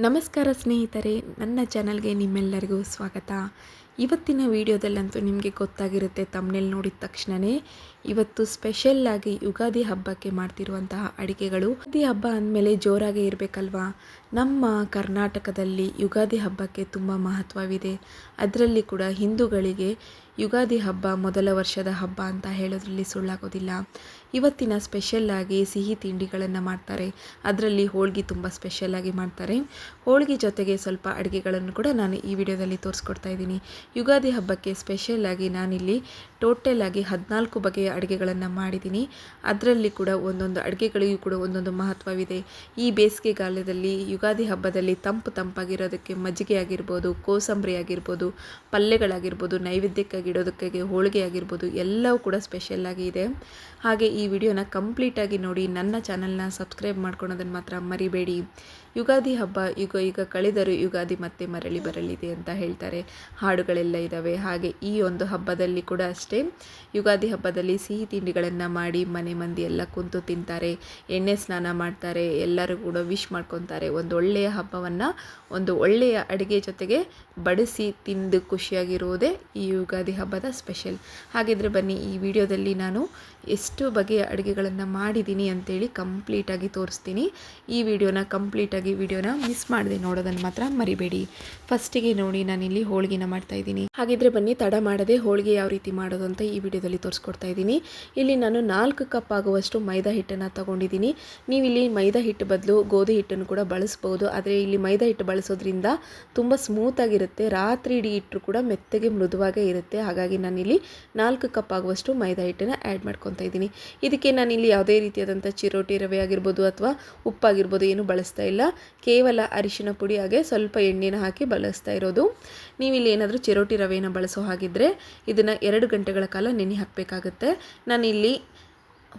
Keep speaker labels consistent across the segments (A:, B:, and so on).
A: ನಮಸ್ಕಾರ ಸ್ನೇಹಿತರೆ, ನನ್ನ ಚಾನಲ್ಗೆ ನಿಮ್ಮೆಲ್ಲರಿಗೂ ಸ್ವಾಗತ. ಇವತ್ತಿನ ವಿಡಿಯೋದಲ್ಲಂತೂ ನಿಮಗೆ ಗೊತ್ತಾಗಿರುತ್ತೆ, ತಮ್ಮನೇಲಿ ನೋಡಿದ ತಕ್ಷಣವೇ ಇವತ್ತು ಸ್ಪೆಷಲ್ಲಾಗಿ ಯುಗಾದಿ ಹಬ್ಬಕ್ಕೆ ಮಾಡ್ತಿರುವಂತಹ ಅಡುಗೆಗಳು. ಯುಗಾದಿ ಹಬ್ಬ ಅಂದಮೇಲೆ ಜೋರಾಗಿ ಇರಬೇಕಲ್ವಾ. ನಮ್ಮ ಕರ್ನಾಟಕದಲ್ಲಿ ಯುಗಾದಿ ಹಬ್ಬಕ್ಕೆ ತುಂಬ ಮಹತ್ವವಿದೆ. ಅದರಲ್ಲಿ ಕೂಡ ಹಿಂದೂಗಳಿಗೆ ಯುಗಾದಿ ಹಬ್ಬ ಮೊದಲ ವರ್ಷದ ಹಬ್ಬ ಅಂತ ಹೇಳೋದ್ರಲ್ಲಿ ಸುಳ್ಳಾಗೋದಿಲ್ಲ. ಇವತ್ತಿನ ಸ್ಪೆಷಲ್ಲಾಗಿ ಸಿಹಿ ತಿಂಡಿಗಳನ್ನು ಮಾಡ್ತಾರೆ. ಅದರಲ್ಲಿ ಹೋಳಿಗೆ ತುಂಬ ಸ್ಪೆಷಲ್ಲಾಗಿ ಮಾಡ್ತಾರೆ. ಹೋಳಿಗೆ ಜೊತೆಗೆ ಸ್ವಲ್ಪ ಅಡುಗೆಗಳನ್ನು ಕೂಡ ನಾನು ಈ ವಿಡಿಯೋದಲ್ಲಿ ತೋರಿಸ್ಕೊಡ್ತಾ ಇದ್ದೀನಿ. ಯುಗಾದಿ ಹಬ್ಬಕ್ಕೆ ಸ್ಪೆಷಲ್ಲಾಗಿ ನಾನಿಲ್ಲಿ ಟೋಟಲಾಗಿ 14 ಬಗೆಯ ಅಡುಗೆಗಳನ್ನು ಮಾಡಿದ್ದೀನಿ. ಅದರಲ್ಲಿ ಕೂಡ ಒಂದೊಂದು ಅಡುಗೆಗಳಿಗೂ ಕೂಡ ಒಂದೊಂದು ಮಹತ್ವವಿದೆ. ಈ ಬೇಸಿಗೆಗಾಲದಲ್ಲಿ ಯುಗಾದಿ ಹಬ್ಬದಲ್ಲಿ ತಂಪಾಗಿರೋದಕ್ಕೆ ಮಜ್ಜಿಗೆ ಆಗಿರ್ಬೋದು, ಕೋಸಂಬರಿ ಆಗಿರ್ಬೋದು, ಪಲ್ಯಗಳಾಗಿರ್ಬೋದು, ನೈವೇದ್ಯಕ್ಕಾಗಿ ಇಡೋದಕ್ಕೆ ಹೋಳಿಗೆ ಆಗಿರ್ಬೋದು, ಎಲ್ಲವೂ ಕೂಡ ಸ್ಪೆಷಲ್ಲಾಗಿ ಇದೆ. ಹಾಗೆ ಈ ವಿಡಿಯೋನ ಕಂಪ್ಲೀಟಾಗಿ ನೋಡಿ. ನನ್ನ ಚಾನಲ್ನ ಸಬ್ಸ್ಕ್ರೈಬ್ ಮಾಡ್ಕೊಳೋದನ್ನು ಮಾತ್ರ ಮರಿಬೇಡಿ. ಯುಗಾದಿ ಹಬ್ಬ ಈಗ ಕಳೆದರೂ ಯುಗಾದಿ ಮತ್ತೆ ಮರಳಿ ಬರಲಿದೆ ಅಂತ ಹೇಳ್ತಾರೆ. ಹಾಡುಗಳೆಲ್ಲ ಇದ್ದಾವೆ. ಹಾಗೆ ಈ ಒಂದು ಹಬ್ಬದಲ್ಲಿ ಕೂಡ ಅಷ್ಟೇ, ಯುಗಾದಿ ಹಬ್ಬದಲ್ಲಿ ಸಿಹಿ ತಿಂಡಿಗಳನ್ನು ಮಾಡಿ ಮನೆ ಮಂದಿ ಎಲ್ಲ ಕುಂತು ತಿಂತಾರೆ, ಎಣ್ಣೆ ಸ್ನಾನ ಮಾಡ್ತಾರೆ, ಎಲ್ಲರೂ ಕೂಡ ವಿಶ್ ಮಾಡ್ಕೊತಾರೆ. ಒಂದು ಒಳ್ಳೆಯ ಹಬ್ಬವನ್ನು ಒಂದು ಒಳ್ಳೆಯ ಅಡುಗೆ ಜೊತೆಗೆ ಬಡಿಸಿ ತಿಂದು ಖುಷಿಯಾಗಿರುವುದೇ ಈ ಯುಗಾದಿ ಹಬ್ಬದ ಸ್ಪೆಷಲ್. ಹಾಗಿದ್ರೆ ಬನ್ನಿ, ಈ ವಿಡಿಯೋದಲ್ಲಿ ನಾನು ಎಷ್ಟು ಬಗೆಯ ಅಡುಗೆಗಳನ್ನು ಮಾಡಿದ್ದೀನಿ ಅಂತೇಳಿ ಕಂಪ್ಲೀಟಾಗಿ ತೋರಿಸ್ತೀನಿ. ಈ ವಿಡಿಯೋನ ಮಿಸ್ ಮಾಡದೆ ನೋಡೋದನ್ನು ಮಾತ್ರ ಮರಿಬೇಡಿ. ಫಸ್ಟಿಗೆ ನೋಡಿ, ನಾನಿಲ್ಲಿ ಹೋಳಿಗೆನ ಮಾಡ್ತಾಯಿದ್ದೀನಿ. ಹಾಗಿದ್ರೆ ಬನ್ನಿ, ತಡ ಮಾಡದೆ ಹೋಳಿಗೆ ಯಾವ ರೀತಿ ಮಾಡೋದು ಅಂತ ಈ ವಿಡಿಯೋದಲ್ಲಿ ತೋರಿಸ್ಕೊಡ್ತಾ ಇದ್ದೀನಿ. ಇಲ್ಲಿ ನಾನು 4 ಕಪ್ ಆಗುವಷ್ಟು ಮೈದಾ ಹಿಟ್ಟನ್ನು ತಗೊಂಡಿದ್ದೀನಿ. ನೀವಿಲ್ಲಿ ಮೈದಾ ಹಿಟ್ಟು ಬದಲು ಗೋಧಿ ಹಿಟ್ಟನ್ನು ಕೂಡ ಬಳಸ್ಬೋದು. ಆದರೆ ಇಲ್ಲಿ ಮೈದಾ ಹಿಟ್ಟು ಬಳಸೋದ್ರಿಂದ ತುಂಬ ಸ್ಮೂತಾಗಿರುತ್ತೆ. ರಾತ್ರಿ ಇಡೀ ಇಟ್ಟರು ಕೂಡ ಮೆತ್ತಗೆ ಮೃದುವಾಗೇ ಇರುತ್ತೆ. ಹಾಗಾಗಿ ನಾನಿಲ್ಲಿ 4 ಕಪ್ ಆಗುವಷ್ಟು ಮೈದಾ ಹಿಟ್ಟನ್ನು ಆ್ಯಡ್ ಮಾಡ್ಕೊತಾ ಇದ್ದೀನಿ. ಇದಕ್ಕೆ ನಾನಿಲ್ಲಿ ಯಾವುದೇ ರೀತಿಯಾದಂಥ ಚಿರೋಟಿ ರವೆ ಆಗಿರ್ಬೋದು ಅಥವಾ ಉಪ್ಪಾಗಿರ್ಬೋದು ಏನು ಬಳಸ್ತಾ ಇಲ್ಲ. ಕೇವಲ ಅರಿಶಿನ ಪುಡಿ ಹಾಗೆ ಸ್ವಲ್ಪ ಎಣ್ಣೆನ ಹಾಕಿ ಬಳಸ್ತಾ ಇರೋದು. ನೀವಿಲ್ಲಿ ಏನಾದರೂ ಚಿರೋಟಿ ರವೆಯನ್ನು ಬಳಸೋ ಹಾಗಿದ್ದರೆ ಇದನ್ನು 2 ಗಂಟೆಗಳ ಕಾಲ ನೆನೆ ಹಾಕಬೇಕಾಗುತ್ತೆ. ನಾನಿಲ್ಲಿ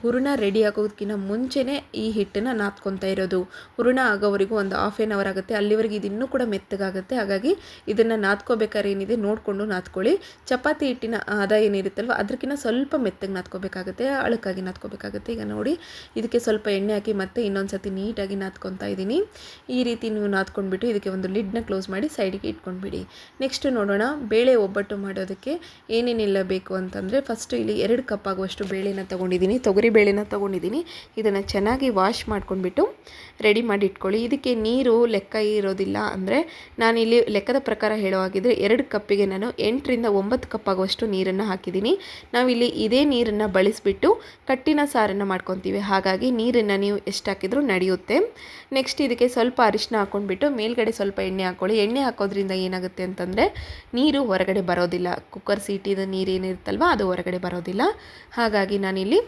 A: ಹೂರಣ ರೆಡಿ ಆಗೋದಕ್ಕಿಂತ ಮುಂಚೆನೇ ಈ ಹಿಟ್ಟನ್ನು ನಾದ್ಕೊತಾ ಇರೋದು. ಹೂರಣ ಆಗೋವರೆಗೂ ಒಂದು ಹಾಫ್ ಆನ್ ಅವರ್ ಆಗುತ್ತೆ. ಅಲ್ಲಿವರೆಗೆ ಇದು ಇನ್ನೂ ಕೂಡ ಮೆತ್ತಗಾಗುತ್ತೆ. ಹಾಗಾಗಿ ಇದನ್ನು ನಾದ್ಕೋಬೇಕಾದ್ರೆ ಏನಿದೆ ನೋಡಿಕೊಂಡು ನಾದ್ಕೊಳ್ಳಿ. ಚಪಾತಿ ಹಿಟ್ಟಿನ ಹದ ಏನಿರುತ್ತಲ್ವ ಅದಕ್ಕಿಂತ ಸ್ವಲ್ಪ ಮೆತ್ತಗೆ ನಾದ್ಕೋಬೇಕಾಗುತ್ತೆ, ಅಳಕಾಗಿ ನಾದ್ಕೋಬೇಕಾಗುತ್ತೆ. ಈಗ ನೋಡಿ, ಇದಕ್ಕೆ ಸ್ವಲ್ಪ ಎಣ್ಣೆ ಹಾಕಿ ಮತ್ತೆ ಇನ್ನೊಂದು ಸತಿ ನೀಟಾಗಿ ನಾದ್ಕೊತಾ ಇದ್ದೀನಿ. ಈ ರೀತಿ ನೀವು ನಾದ್ಕೊಂಡ್ಬಿಟ್ಟು ಇದಕ್ಕೆ ಒಂದು ಲಿಡ್ನ ಕ್ಲೋಸ್ ಮಾಡಿ ಸೈಡಿಗೆ ಇಟ್ಕೊಂಡ್ಬಿಡಿ. ನೆಕ್ಸ್ಟ್ ನೋಡೋಣ, ಬೇಳೆ ಒಬ್ಬಟ್ಟು ಮಾಡೋದಕ್ಕೆ ಏನೇನೆಲ್ಲ ಬೇಕು ಅಂತಂದರೆ, ಫಸ್ಟು ಇಲ್ಲಿ 2 ಕಪ್ ಆಗುವಷ್ಟು ಬೇಳೆನ ತೊಗೊಂಡಿದ್ದೀನಿ, ತೊಗರಿ ಬೇಳೆನ ತೊಗೊಂಡಿದ್ದೀನಿ. ಇದನ್ನು ಚೆನ್ನಾಗಿ ವಾಶ್ ಮಾಡ್ಕೊಂಡ್ಬಿಟ್ಟು ರೆಡಿ ಮಾಡಿ ಇಟ್ಕೊಳ್ಳಿ. ಇದಕ್ಕೆ ನೀರು ಲೆಕ್ಕ ಇರೋದಿಲ್ಲ. ಅಂದರೆ ನಾನಿಲ್ಲಿ ಲೆಕ್ಕದ ಪ್ರಕಾರ ಹೇಳೋ ಹಾಗಿದ್ರೆ 2 ಕಪ್ಪಿಗೆ ನಾನು 8 ರಿಂದ 9 ಕಪ್ ಆಗುವಷ್ಟು ನೀರನ್ನು ಹಾಕಿದ್ದೀನಿ. ನಾವಿಲ್ಲಿ ಇದೇ ನೀರನ್ನು ಬಳಸಿಬಿಟ್ಟು ಕಟ್ಟಿನ ಸಾರನ್ನು ಮಾಡ್ಕೊತೀವಿ. ಹಾಗಾಗಿ ನೀರನ್ನು ನೀವು ಎಷ್ಟು ಹಾಕಿದ್ರೂ ನಡೆಯುತ್ತೆ. ನೆಕ್ಸ್ಟ್ ಇದಕ್ಕೆ ಸ್ವಲ್ಪ ಅರಿಶಿನ ಹಾಕ್ಕೊಂಡ್ಬಿಟ್ಟು ಮೇಲ್ಗಡೆ ಸ್ವಲ್ಪ ಎಣ್ಣೆ ಹಾಕ್ಕೊಳ್ಳಿ. ಎಣ್ಣೆ ಹಾಕೋದ್ರಿಂದ ಏನಾಗುತ್ತೆ ಅಂತಂದರೆ ನೀರು ಹೊರಗಡೆ ಬರೋದಿಲ್ಲ. ಕುಕ್ಕರ್ ಸೀಟಿದ ನೀರು ಏನಿರುತ್ತಲ್ವ ಅದು ಹೊರಗಡೆ ಬರೋದಿಲ್ಲ. ಹಾಗಾಗಿ ನಾನಿಲ್ಲಿ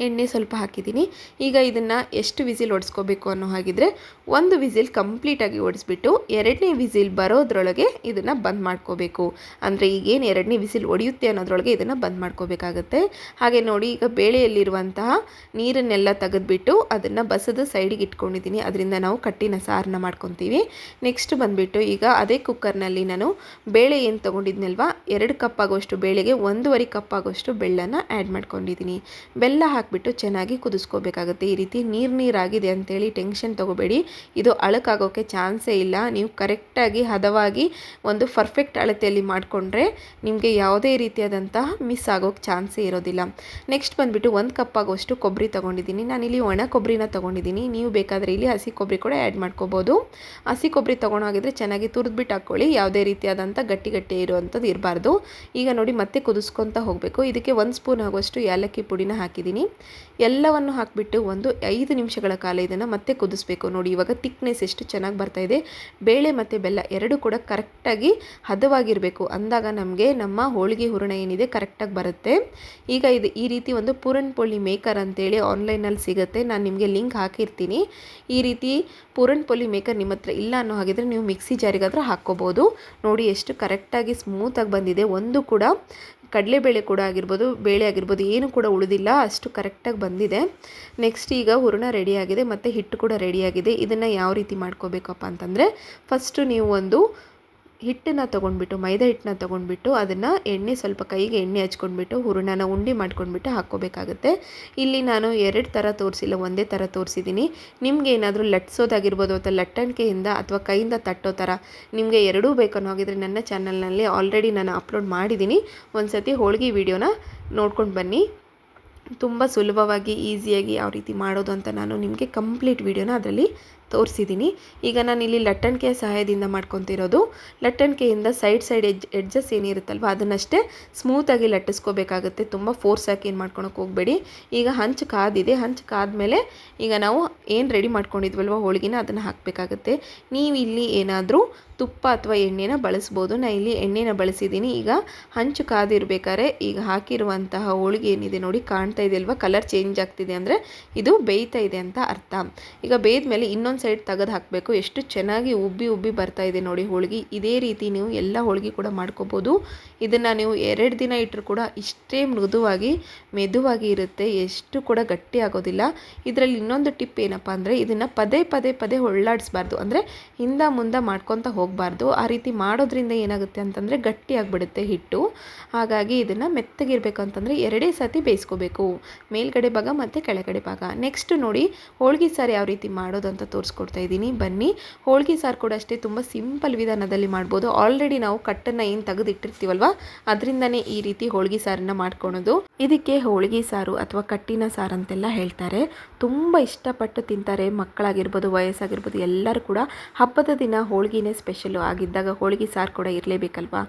A: ಎಣ್ಣೆ ಸ್ವಲ್ಪ ಹಾಕಿದ್ದೀನಿ. ಈಗ ಇದನ್ನು ಎಷ್ಟು ವಿಸಿಲ್ ಹೊಡೆಸ್ಕೋಬೇಕು ಅನ್ನೋ ಹಾಗಿದ್ರೆ 1 ವಿಸಿಲ್ ಕಂಪ್ಲೀಟಾಗಿ ಹೊಡೆಸ್ಬಿಟ್ಟು 2ನೇ ವಿಸಿಲ್ ಬರೋದ್ರೊಳಗೆ ಇದನ್ನು ಬಂದ್ ಮಾಡ್ಕೋಬೇಕು. ಅಂದರೆ ಈಗೇನು 2ನೇ ವಿಸಿಲ್ ಹೊಡೆಯುತ್ತೆ ಅನ್ನೋದ್ರೊಳಗೆ ಇದನ್ನು ಬಂದ್ ಮಾಡ್ಕೋಬೇಕಾಗತ್ತೆ. ಹಾಗೆ ನೋಡಿ, ಈಗ ಬೇಳೆಯಲ್ಲಿರುವಂತಹ ನೀರನ್ನೆಲ್ಲ ತೆಗೆದುಬಿಟ್ಟು ಅದನ್ನು ಬಸದು ಸೈಡಿಗೆ ಇಟ್ಕೊಂಡಿದ್ದೀನಿ. ಅದರಿಂದ ನಾವು ಕಟ್ಟಿನ ಸಾರನ್ನ ಮಾಡ್ಕೊತೀವಿ. ನೆಕ್ಸ್ಟ್ ಬಂದುಬಿಟ್ಟು ಈಗ ಅದೇ ಕುಕ್ಕರ್ನಲ್ಲಿ ನಾನು ಬೇಳೆ ಏನು ತೊಗೊಂಡಿದ್ನಲ್ವ 2 ಕಪ್ ಆಗೋಷ್ಟು ಬೇಳೆಗೆ 1.5 ಕಪ್ ಆಗೋಷ್ಟು ಬೆಲ್ಲನ ಆ್ಯಡ್ ಮಾಡ್ಕೊಂಡಿದ್ದೀನಿ. ಬೆಲ್ಲ ಹಾಕಿಬಿಟ್ಟು ಚೆನ್ನಾಗಿ ಕುದಿಸ್ಕೋಬೇಕಾಗುತ್ತೆ. ಈ ರೀತಿ ನೀರಾಗಿದೆ ಅಂತೇಳಿ ಟೆನ್ಷನ್ ತೊಗೋಬೇಡಿ. ಇದು ಅಳಕಾಗೋಕ್ಕೆ ಚಾನ್ಸೇ ಇಲ್ಲ. ನೀವು ಕರೆಕ್ಟಾಗಿ ಹದವಾಗಿ ಒಂದು ಪರ್ಫೆಕ್ಟ್ ಅಳತೆಯಲ್ಲಿ ಮಾಡಿಕೊಂಡ್ರೆ ನಿಮಗೆ ಯಾವುದೇ ರೀತಿಯಾದಂತಹ ಮಿಸ್ ಆಗೋಕ್ಕೆ ಚಾನ್ಸೇ ಇರೋದಿಲ್ಲ. ನೆಕ್ಸ್ಟ್ ಬಂದುಬಿಟ್ಟು 1 ಕಪ್ ಆಗೋಷ್ಟು ಕೊಬ್ಬರಿ ತೊಗೊಂಡಿದ್ದೀನಿ. ನಾನಿಲ್ಲಿ ಒಣ ಕೊಬ್ಬರಿನ ತೊಗೊಂಡಿದ್ದೀನಿ. ನೀವು ಬೇಕಾದರೆ ಇಲ್ಲಿ ಹಸಿ ಕೊಬ್ಬರಿ ಕೂಡ ಆ್ಯಡ್ ಮಾಡ್ಕೋಬೋದು. ಹಸಿ ಕೊಬ್ಬರಿ ತೊಗೊಂಡೋಗಿದ್ರೆ ಚೆನ್ನಾಗಿ ತುರಿದ್ಬಿಟ್ಟು ಹಾಕ್ಕೊಳ್ಳಿ. ಯಾವುದೇ ರೀತಿಯಾದಂಥ ಗಟ್ಟಿ ಇರುವಂಥದ್ದು ಇರಬಾರ್ದು. ಈಗ ನೋಡಿ, ಮತ್ತೆ ಕುದಿಸ್ಕೊತಾ ಹೋಗಬೇಕು. ಇದಕ್ಕೆ 1 ಸ್ಪೂನ್ ಆಗುವಷ್ಟು ಏಲಕ್ಕಿ ಪುಡಿನ ಹಾಕಿದ್ದೀನಿ. ಎಲ್ಲವನ್ನು ಹಾಕಿಬಿಟ್ಟು ಒಂದು 5 ನಿಮಿಷಗಳ ಕಾಲ ಇದನ್ನು ಮತ್ತೆ ಕುದಿಸ್ಬೇಕು. ನೋಡಿ, ಇವಾಗ ಥಿಕ್ನೆಸ್ ಎಷ್ಟು ಚೆನ್ನಾಗಿ ಬರ್ತಾ ಇದೆ. ಬೇಳೆ ಮತ್ತು ಬೆಲ್ಲ ಎರಡೂ ಕೂಡ ಕರೆಕ್ಟಾಗಿ ಹದವಾಗಿರಬೇಕು. ಅಂದಾಗ ನಮಗೆ ನಮ್ಮ ಹೋಳಿಗೆ ಹೂರಣ ಏನಿದೆ ಕರೆಕ್ಟಾಗಿ ಬರುತ್ತೆ. ಈಗ ಇದು ಈ ರೀತಿ ಒಂದು ಪೂರನ್ ಪೋಳಿ ಮೇಕರ್ ಅಂತೇಳಿ ಆನ್ಲೈನಲ್ಲಿ ಸಿಗುತ್ತೆ. ನಾನು ನಿಮಗೆ ಲಿಂಕ್ ಹಾಕಿರ್ತೀನಿ. ಈ ರೀತಿ ಪೂರನ್ ಪೋಳಿ ಮೇಕರ್ ನಿಮ್ಮ ಹತ್ರ ಇಲ್ಲ ಅನ್ನೋ ಹಾಗಿದ್ರೆ ನೀವು ಮಿಕ್ಸಿ ಜಾರಿಗಾದರೂ ಹಾಕ್ಕೋಬೋದು. ನೋಡಿ ಎಷ್ಟು ಕರೆಕ್ಟಾಗಿ ಸ್ಮೂತಾಗಿ ಬಂದಿದೆ. ಒಂದು ಕೂಡ ಕಡಲೆಬೇಳೆ ಕೂಡ ಆಗಿರ್ಬೋದು, ಬೇಳೆ ಆಗಿರ್ಬೋದು, ಏನು ಕೂಡ ಉಳಿದಿಲ್ಲ. ಅಷ್ಟು ಕರೆಕ್ಟಾಗಿ ಬಂದಿದೆ. ನೆಕ್ಸ್ಟ್ ಈಗ ಹೂರಣ ರೆಡಿಯಾಗಿದೆ ಮತ್ತು ಹಿಟ್ಟು ಕೂಡ ರೆಡಿಯಾಗಿದೆ. ಇದನ್ನು ಯಾವ ರೀತಿ ಮಾಡ್ಕೋಬೇಕಪ್ಪ ಅಂತಂದರೆ, ಫಸ್ಟು ನೀವು ಒಂದು ಹಿಟ್ಟನ್ನು ತೊಗೊಂಡ್ಬಿಟ್ಟು ಮೈದಾ ಹಿಟ್ಟನ್ನ ತೊಗೊಂಡ್ಬಿಟ್ಟು ಅದನ್ನು ಎಣ್ಣೆ ಸ್ವಲ್ಪ ಕೈಗೆ ಎಣ್ಣೆ ಹಚ್ಕೊಂಡ್ಬಿಟ್ಟು ಹೂರಣನ ಉಂಡೆ ಮಾಡ್ಕೊಂಡ್ಬಿಟ್ಟು ಹಾಕ್ಕೋಬೇಕಾಗುತ್ತೆ. ಇಲ್ಲಿ ನಾನು 2 ಥರ ತೋರಿಸಿಲ್ಲ, ಒಂದೇ ಥರ ತೋರಿಸಿದ್ದೀನಿ. ನಿಮ್ಗೆ ಏನಾದರೂ ಲಟ್ಸೋದಾಗಿರ್ಬೋದು ಅಥವಾ ಲಟ್ಟಣಿಕೆಯಿಂದ ಅಥವಾ ಕೈಯಿಂದ ತಟ್ಟೋ ಥರ ನಿಮಗೆ ಎರಡೂ ಬೇಕನ್ನೋ ಹಾಗಿದ್ರೆ ನನ್ನ ಚಾನಲ್ನಲ್ಲಿ ಆಲ್ರೆಡಿ ನಾನು ಅಪ್ಲೋಡ್ ಮಾಡಿದ್ದೀನಿ. ಒಂದು ಸತಿ ಹೋಳಿಗೆ ವಿಡಿಯೋನ ನೋಡ್ಕೊಂಡು ಬನ್ನಿ. ತುಂಬ ಸುಲಭವಾಗಿ ಈಸಿಯಾಗಿ ಯಾವ ರೀತಿ ಮಾಡೋದು ಅಂತ ನಾನು ನಿಮಗೆ ಕಂಪ್ಲೀಟ್ ವಿಡಿಯೋನ ಅದರಲ್ಲಿ ತೋರಿಸಿದ್ದೀನಿ. ಈಗ ನಾನು ಇಲ್ಲಿ ಲಟ್ಟಣಿಕೆಯ ಸಹಾಯದಿಂದ ಮಾಡ್ಕೊತಿರೋದು. ಲಟ್ಟಣಿಕೆಯಿಂದ ಸೈಡ್ ಎಡ್ಜಸ್ ಏನಿರುತ್ತಲ್ವ ಅದನ್ನಷ್ಟೇ ಸ್ಮೂತಾಗಿ ಲಟ್ಟಿಸ್ಕೋಬೇಕಾಗುತ್ತೆ. ತುಂಬ ಫೋರ್ಸ್ ಹಾಕಿ ಏನು ಮಾಡ್ಕೊಳಕ್ಕೆ ಹೋಗಬೇಡಿ. ಈಗ ಹಂಚು ಕಾದಿದೆ. ಹಂಚು ಕಾದ್ಮೇಲೆ ಈಗ ನಾವು ಏನು ರೆಡಿ ಮಾಡ್ಕೊಂಡಿದ್ವಲ್ವ ಹೋಳಿಗೆನ ಅದನ್ನು ಹಾಕಬೇಕಾಗುತ್ತೆ. ನೀವು ಇಲ್ಲಿ ಏನಾದರೂ ತುಪ್ಪ ಅಥವಾ ಎಣ್ಣೆನ ಬಳಸ್ಬೋದು. ನಾನು ಇಲ್ಲಿ ಎಣ್ಣೆನ ಬಳಸಿದ್ದೀನಿ. ಈಗ ಹಂಚು ಕಾದಿರಬೇಕಾದ್ರೆ ಈಗ ಹಾಕಿರುವಂತಹ ಹೋಳಿಗೆ ಏನಿದೆ ನೋಡಿ, ಕಾಣ್ತಾ ಇದೆ ಅಲ್ವಾ, ಕಲರ್ ಚೇಂಜ್ ಆಗ್ತಿದೆ ಅಂದರೆ ಇದು ಬೇಯ್ತಾ ಇದೆ ಅಂತ ಅರ್ಥ. ಈಗ ಬೇಯ್ದ ಮೇಲೆ ಇನ್ನೊಂದು ಸೈಡ್ ತೆಗೆದು ಹಾಕಬೇಕು. ಎಷ್ಟು ಚೆನ್ನಾಗಿ ಉಬ್ಬಿ ಬರ್ತಾ ಇದೆ ನೋಡಿ ಹೋಳಿಗೆ. ಇದೇ ರೀತಿ ನೀವು ಎಲ್ಲ ಹೋಳಿಗೆ ಕೂಡ ಮಾಡ್ಕೋಬೋದು. ಇದನ್ನು ನೀವು 2 ದಿನ ಇಟ್ಟರು ಕೂಡ ಇಷ್ಟೇ ಮೃದುವಾಗಿ ಮೆದುವಾಗಿ ಇರುತ್ತೆ, ಎಷ್ಟು ಕೂಡ ಗಟ್ಟಿ ಆಗೋದಿಲ್ಲ. ಇದರಲ್ಲಿ ಇನ್ನೊಂದು ಟಿಪ್ ಏನಪ್ಪ ಅಂದರೆ ಇದನ್ನು ಪದೇ ಹೊಳ್ಳಾಡಿಸ್ಬಾರ್ದು, ಅಂದರೆ ಹಿಂದೆ ಮುಂದೆ ಮಾಡ್ಕೊತ ಹೋಗಬಾರ್ದು. ಆ ರೀತಿ ಮಾಡೋದ್ರಿಂದ ಏನಾಗುತ್ತೆ ಅಂತಂದರೆ ಗಟ್ಟಿ ಆಗಿಬಿಡುತ್ತೆ ಹಿಟ್ಟು. ಹಾಗಾಗಿ ಇದನ್ನು ಮೆತ್ತಗಿರಬೇಕು ಅಂತಂದರೆ 2 ಸತಿ ಬೇಯಿಸ್ಕೋಬೇಕು, ಮೇಲ್ಗಡೆ ಭಾಗ ಮತ್ತು ಕೆಳಗಡೆ ಭಾಗ. ನೆಕ್ಸ್ಟ್ ನೋಡಿ ಹೋಳಿಗೆ ಸಾರು ಯಾವ ರೀತಿ ಮಾಡೋದು ಅಂತ ತೋರಿಸ್ಕೊಡ್ತಾ ಇದ್ದೀನಿ, ಬನ್ನಿ. ಹೋಳಿಗೆ ಸಾರು ಕೂಡ ಅಷ್ಟೇ ತುಂಬ ಸಿಂಪಲ್ ವಿಧಾನದಲ್ಲಿ ಮಾಡ್ಬೋದು. ಆಲ್ರೆಡಿ ನಾವು ಕಟ್ಟನ್ನು ಏನು ತೆಗೆದಿಟ್ಟಿರ್ತೀವಲ್ವ ಅದರಿಂದನೇ ಈ ರೀತಿ ಹೋಳಿಗೆ ಸಾರನ್ನು ಮಾಡ್ಕೊಳೋದು. ಇದಕ್ಕೆ ಹೋಳಿಗೆ ಸಾರು ಅಥವಾ ಕಟ್ಟಿನ ಸಾರು ಅಂತೆಲ್ಲ ಹೇಳ್ತಾರೆ. ತುಂಬ ಇಷ್ಟಪಟ್ಟು ತಿಂತಾರೆ, ಮಕ್ಕಳಾಗಿರ್ಬೋದು ವಯಸ್ಸಾಗಿರ್ಬೋದು ಎಲ್ಲರೂ ಕೂಡ. ಹಬ್ಬದ ದಿನ ಹೋಳಿಗೆನೇ ಸ್ಪೆಷಲು ಆಗಿದ್ದಾಗ ಹೋಳಿಗೆ ಸಾರು ಕೂಡ ಇರಲೇಬೇಕಲ್ವಾ.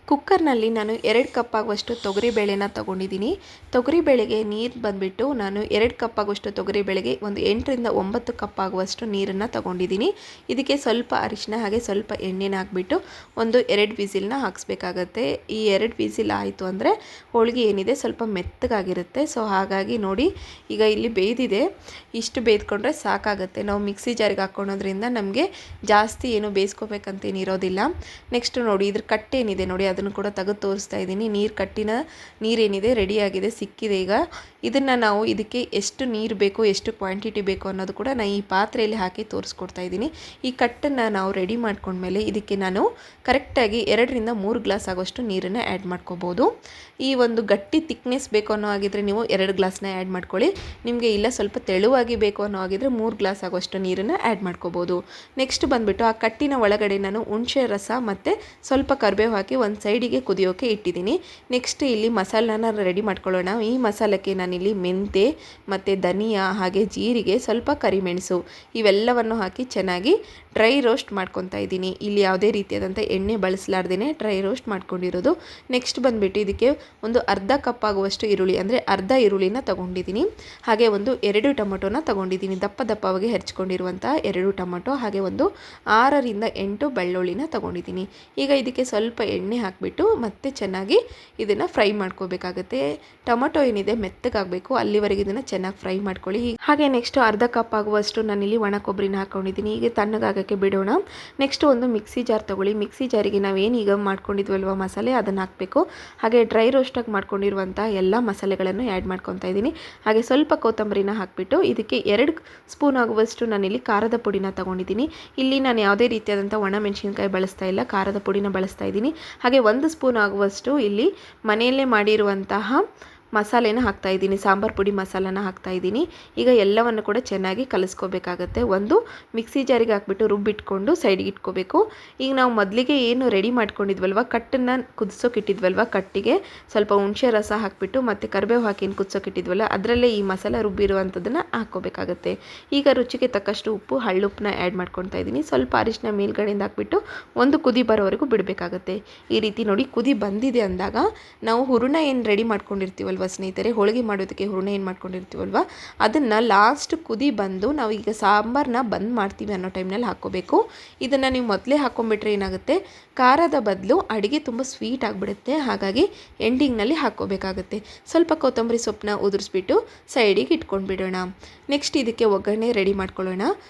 A: ಕುಕ್ಕರ್ನಲ್ಲಿ ನಾನು 2 ಕಪ್ ಆಗುವಷ್ಟು ತೊಗರಿಬೇಳೆನ ತೊಗೊಂಡಿದ್ದೀನಿ. ತೊಗರಿಬೇಳೆಗೆ ನೀರು ಬಂದುಬಿಟ್ಟು ನಾನು 2 ಕಪ್ ಆಗುವಷ್ಟು ತೊಗರಿಬೇಳೆಗೆ ಒಂದು 8 ರಿಂದ 9 ಕಪ್ ಆಗುವಷ್ಟು ನೀರನ್ನು ತೊಗೊಂಡಿದ್ದೀನಿ. ಇದಕ್ಕೆ ಸ್ವಲ್ಪ ಅರಿಶಿನ ಹಾಗೆ ಸ್ವಲ್ಪ ಎಣ್ಣೆನ ಹಾಕ್ಬಿಟ್ಟು ಒಂದು 2 ವಿಸಿಲ್ನ ಹಾಕಿಸ್ಬೇಕಾಗತ್ತೆ. ಈ 2 ವಿಸಿಲ್ ಆಯಿತು ಅಂದರೆ ಹೋಳಿಗೆ ಏನಿದೆ ಸ್ವಲ್ಪ ಮೆತ್ತಗಾಗಿರುತ್ತೆ. ಸೊ ಹಾಗಾಗಿ ನೋಡಿ ಈಗ ಇಲ್ಲಿ ಬೇಯ್ದಿದೆ, ಇಷ್ಟು ಬೇಯ್ದುಕೊಂಡ್ರೆ ಸಾಕಾಗುತ್ತೆ. ನಾವು ಮಿಕ್ಸಿ ಜಾರಿಗೆ ಹಾಕ್ಕೊಳೋದ್ರಿಂದ ನಮಗೆ ಜಾಸ್ತಿ ಏನು ಬೇಯಿಸ್ಕೋಬೇಕಂತೇನಿರೋದಿಲ್ಲ. ನೆಕ್ಸ್ಟ್ ನೋಡಿ ಇದ್ರ ಕಟ್ಟೇನಿದೆ ನೋಡಿ ಅದನ್ನು ಕೂಡ ತೆಗೆದು ತೋರಿಸ್ತಾ ಇದ್ದೀನಿ. ನೀರೇನಿದೆ ರೆಡಿಯಾಗಿದೆ, ಸಿಕ್ಕಿದೆ. ಈಗ ಇದನ್ನು ನಾವು ಇದಕ್ಕೆ ಎಷ್ಟು ನೀರು ಬೇಕು, ಎಷ್ಟು ಕ್ವಾಂಟಿಟಿ ಬೇಕು ಅನ್ನೋದು ಕೂಡ ನಾನು ಈ ಪಾತ್ರೆಯಲ್ಲಿ ಹಾಕಿ ತೋರಿಸ್ಕೊಡ್ತಾ ಇದ್ದೀನಿ. ಈ ಕಟ್ಟನ್ನು ನಾವು ರೆಡಿ ಮಾಡ್ಕೊಂಡ್ಮೇಲೆ ಇದಕ್ಕೆ ನಾನು ಕರೆಕ್ಟಾಗಿ 2 ರಿಂದ 3 ಗ್ಲಾಸ್ ಆಗೋಷ್ಟು ನೀರನ್ನು ಆ್ಯಡ್ ಮಾಡ್ಕೋಬೋದು. ಈ ಒಂದು ಗಟ್ಟಿ ತಿಕ್ನೆಸ್ ಬೇಕು ಅನ್ನೋ ಆಗಿದ್ರೆ ನೀವು 2 ಗ್ಲಾಸ್ನ ಆ್ಯಡ್ ಮಾಡ್ಕೊಳ್ಳಿ. ನಿಮಗೆ ಇಲ್ಲ ಸ್ವಲ್ಪ ತೆಳುವಾಗಿ ಬೇಕು ಅನ್ನೋ ಆಗಿದ್ರೆ 3 ಗ್ಲಾಸ್ ಆಗೋಷ್ಟು ನೀರನ್ನು ಆ್ಯಡ್ ಮಾಡ್ಕೋಬೋದು. ನೆಕ್ಸ್ಟ್ ಬಂದುಬಿಟ್ಟು ಆ ಕಟ್ಟಿನ ಒಳಗಡೆ ನಾನು ಹುಣಸೆ ರಸ ಮತ್ತು ಸ್ವಲ್ಪ ಕರಿಬೇವು ಹಾಕಿ ಒಂದು ಸೈಡಿಗೆ ಕುದಿಯೋಕೆ ಇಟ್ಟಿದ್ದೀನಿ. ನೆಕ್ಸ್ಟ್ ಇಲ್ಲಿ ಮಸಾಲನ ರೆಡಿ ಮಾಡ್ಕೊಳ್ಳೋಣ. ಈ ಮಸಾಲಕ್ಕೆ ನಾನಿಲ್ಲಿ ಮೆಂತೆ ಮತ್ತು ಧನಿಯಾ ಹಾಗೆ ಜೀರಿಗೆ ಸ್ವಲ್ಪ ಕರಿಮೆಣಸು ಇವೆಲ್ಲವನ್ನು ಹಾಕಿ ಚೆನ್ನಾಗಿ ಡ್ರೈ ರೋಸ್ಟ್ ಮಾಡ್ಕೊತಾ ಇದ್ದೀನಿ. ಇಲ್ಲಿ ಯಾವುದೇ ರೀತಿಯಾದಂಥ ಎಣ್ಣೆ ಬಳಸಲಾರ್ದೇ ಡ್ರೈ ರೋಸ್ಟ್ ಮಾಡ್ಕೊಂಡಿರೋದು. ನೆಕ್ಸ್ಟ್ ಬಂದುಬಿಟ್ಟು ಇದಕ್ಕೆ ಒಂದು ಅರ್ಧ ಕಪ್ ಆಗುವಷ್ಟು ಈರುಳ್ಳಿ ಅಂದರೆ ಅರ್ಧ ಈರುಳ್ಳಿನ ತೊಗೊಂಡಿದ್ದೀನಿ. ಹಾಗೆ ಒಂದು 2 ಟೊಮೊಟೊನ ತೊಗೊಂಡಿದ್ದೀನಿ, ದಪ್ಪವಾಗಿ ಹೆರ್ಚ್ಕೊಂಡಿರುವಂಥ 2 ಟೊಮೊಟೊ. ಹಾಗೆ ಒಂದು 6 ರಿಂದ 8 ಬೆಳ್ಳುಳ್ಳಿನ ತೊಗೊಂಡಿದ್ದೀನಿ. ಈಗ ಇದಕ್ಕೆ ಸ್ವಲ್ಪ ಎಣ್ಣೆ ಹಾಕಿಬಿಟ್ಟು ಮತ್ತೆ ಚೆನ್ನಾಗಿ ಇದನ್ನು ಫ್ರೈ ಮಾಡ್ಕೋಬೇಕಾಗುತ್ತೆ. ಟೊಮೊಟೊ ಏನಿದೆ ಮೆತ್ತಗಾಗಬೇಕು, ಅಲ್ಲಿವರೆಗೆ ಇದನ್ನು ಚೆನ್ನಾಗಿ ಫ್ರೈ ಮಾಡ್ಕೊಳ್ಳಿ. ಹಾಗೆ ನೆಕ್ಸ್ಟ್ ಅರ್ಧ ಕಪ್ ಆಗುವಷ್ಟು ನಾನಿಲ್ಲಿ ಒಣ ಕೊಬ್ಬರಿನ ಹಾಕ್ಕೊಂಡಿದ್ದೀನಿ. ಈಗ ತಣ್ಣಗಾಗೋಕ್ಕೆ ಬಿಡೋಣ. ನೆಕ್ಸ್ಟ್ ಒಂದು ಮಿಕ್ಸಿ ಜಾರ್ ತೊಗೊಳ್ಳಿ. ಮಿಕ್ಸಿ ಜಾರಿಗೆ ನಾವೇನು ಈಗ ಮಾಡ್ಕೊಂಡಿದ್ವಲ್ವ ಮಸಾಲೆ ಅದನ್ನು ಹಾಕಬೇಕು. ಹಾಗೆ ಡ್ರೈ ರೋಸ್ಟಾಗಿ ಮಾಡ್ಕೊಂಡಿರುವಂಥ ಎಲ್ಲ ಮಸಾಲೆಗಳನ್ನು ಆ್ಯಡ್ ಮಾಡ್ಕೊತಾ ಇದ್ದೀನಿ. ಹಾಗೆ ಸ್ವಲ್ಪ ಕೊತ್ತಂಬರಿನ ಹಾಕಿಬಿಟ್ಟು ಇದಕ್ಕೆ 2 ಸ್ಪೂನ್ ಆಗುವಷ್ಟು ನಾನಿಲ್ಲಿ ಖಾರದ ಪುಡಿನ ತೊಗೊಂಡಿದ್ದೀನಿ. ಇಲ್ಲಿ ನಾನು ಯಾವುದೇ ರೀತಿಯಾದಂಥ ಒಣ ಮೆಣಸಿನ್ಕಾಯಿ ಬಳಸ್ತಾ ಇಲ್ಲ, ಖಾರದ ಪುಡಿನ ಬಳಸ್ತಾ ಇದ್ದೀನಿ. ಹಾಗೆ 1 ಸ್ಪೂನ್ ಆಗುವಷ್ಟು ಇಲ್ಲಿ ಮನೆಯಲ್ಲೇ ಮಾಡಿರುವಂತಹ ಮಸಾಲೆನ ಹಾಕ್ತಾ ಇದ್ದೀನಿ, ಸಾಂಬಾರು ಪುಡಿ ಮಸಾಲನ ಹಾಕ್ತಾ ಇದ್ದೀನಿ. ಈಗ ಎಲ್ಲವನ್ನು ಕೂಡ ಚೆನ್ನಾಗಿ ಕಲಿಸ್ಕೋಬೇಕಾಗತ್ತೆ. ಒಂದು ಮಿಕ್ಸಿ ಜಾರಿಗೆ ಹಾಕ್ಬಿಟ್ಟು ರುಬ್ಬಿಟ್ಕೊಂಡು ಸೈಡ್ಗೆ ಇಟ್ಕೋಬೇಕು. ಈಗ ನಾವು ಮೊದಲಿಗೆ ಏನು ರೆಡಿ ಮಾಡ್ಕೊಂಡಿದ್ವಲ್ವ ಕಟ್ಟನ್ನು ಕುದಿಸೋಕಿಟ್ಟಿದ್ವಲ್ವ, ಕಟ್ಟಿಗೆ ಸ್ವಲ್ಪ ಹುಣಸೆ ರಸ ಹಾಕಿಬಿಟ್ಟು ಮತ್ತು ಕರಿಬೇವು ಹಾಕಿ ಏನು ಕುದಿಸೋಕಿಟ್ಟಿದ್ವಲ್ಲ ಅದರಲ್ಲೇ ಈ ಮಸಾಲೆ ರುಬ್ಬಿರುವಂಥದ್ದನ್ನು ಹಾಕ್ಕೋಬೇಕಾಗತ್ತೆ. ಈಗ ರುಚಿಗೆ ತಕ್ಕಷ್ಟು ಉಪ್ಪು ಹಳ್ಳುಪ್ಪನ್ನ ಆ್ಯಡ್ ಮಾಡ್ಕೊತಾ ಇದ್ದೀನಿ. ಸ್ವಲ್ಪ ಅರಿಶಿನ ಮೇಲ್ಗಡೆಯಿಂದ ಹಾಕ್ಬಿಟ್ಟು ಒಂದು ಕುದಿ ಬರೋವರೆಗೂ ಬಿಡಬೇಕಾಗತ್ತೆ. ಈ ರೀತಿ ನೋಡಿ ಕುದಿ ಬಂದಿದೆ ಅಂದಾಗ ನಾವು ಹೂರಣ ಏನು ರೆಡಿ ಮಾಡ್ಕೊಂಡಿರ್ತೀವಲ್ವ ಸ್ನೇಹಿತರೆ, ಹೋಳಿಗೆ ಮಾಡೋದಕ್ಕೆ ಹೂರಣ ಏನು ಮಾಡ್ಕೊಂಡಿರ್ತೀವಲ್ವ ಅದನ್ನು ಲಾಸ್ಟ್ ಕುದಿ ಬಂದು ನಾವು ಈಗ ಸಾಂಬಾರನ್ನ ಬಂದ್ ಮಾಡ್ತೀವಿ ಅನ್ನೋ ಟೈಮ್ನಲ್ಲಿ ಹಾಕ್ಕೋಬೇಕು. ಇದನ್ನು ನೀವು ಮೊದಲೇ ಹಾಕ್ಕೊಂಬಿಟ್ರೆ ಏನಾಗುತ್ತೆ, ಖಾರದ ಬದಲು ಅಡುಗೆ ತುಂಬ ಸ್ವೀಟ್ ಆಗಿಬಿಡುತ್ತೆ. ಹಾಗಾಗಿ ಎಂಡಿಂಗ್ನಲ್ಲಿ ಹಾಕ್ಕೋಬೇಕಾಗುತ್ತೆ. ಸ್ವಲ್ಪ ಕೊತ್ತಂಬರಿ ಸೊಪ್ಪನ್ನ ಉದುರಿಸ್ಬಿಟ್ಟು ಸೈಡಿಗೆ ಇಟ್ಕೊಂಡ್ಬಿಡೋಣ. ನೆಕ್ಸ್ಟ್ ಇದಕ್ಕೆ ಒಗ್ಗರಣೆ ರೆಡಿ ಮಾಡ್ಕೊಳ್ಳೋಣ.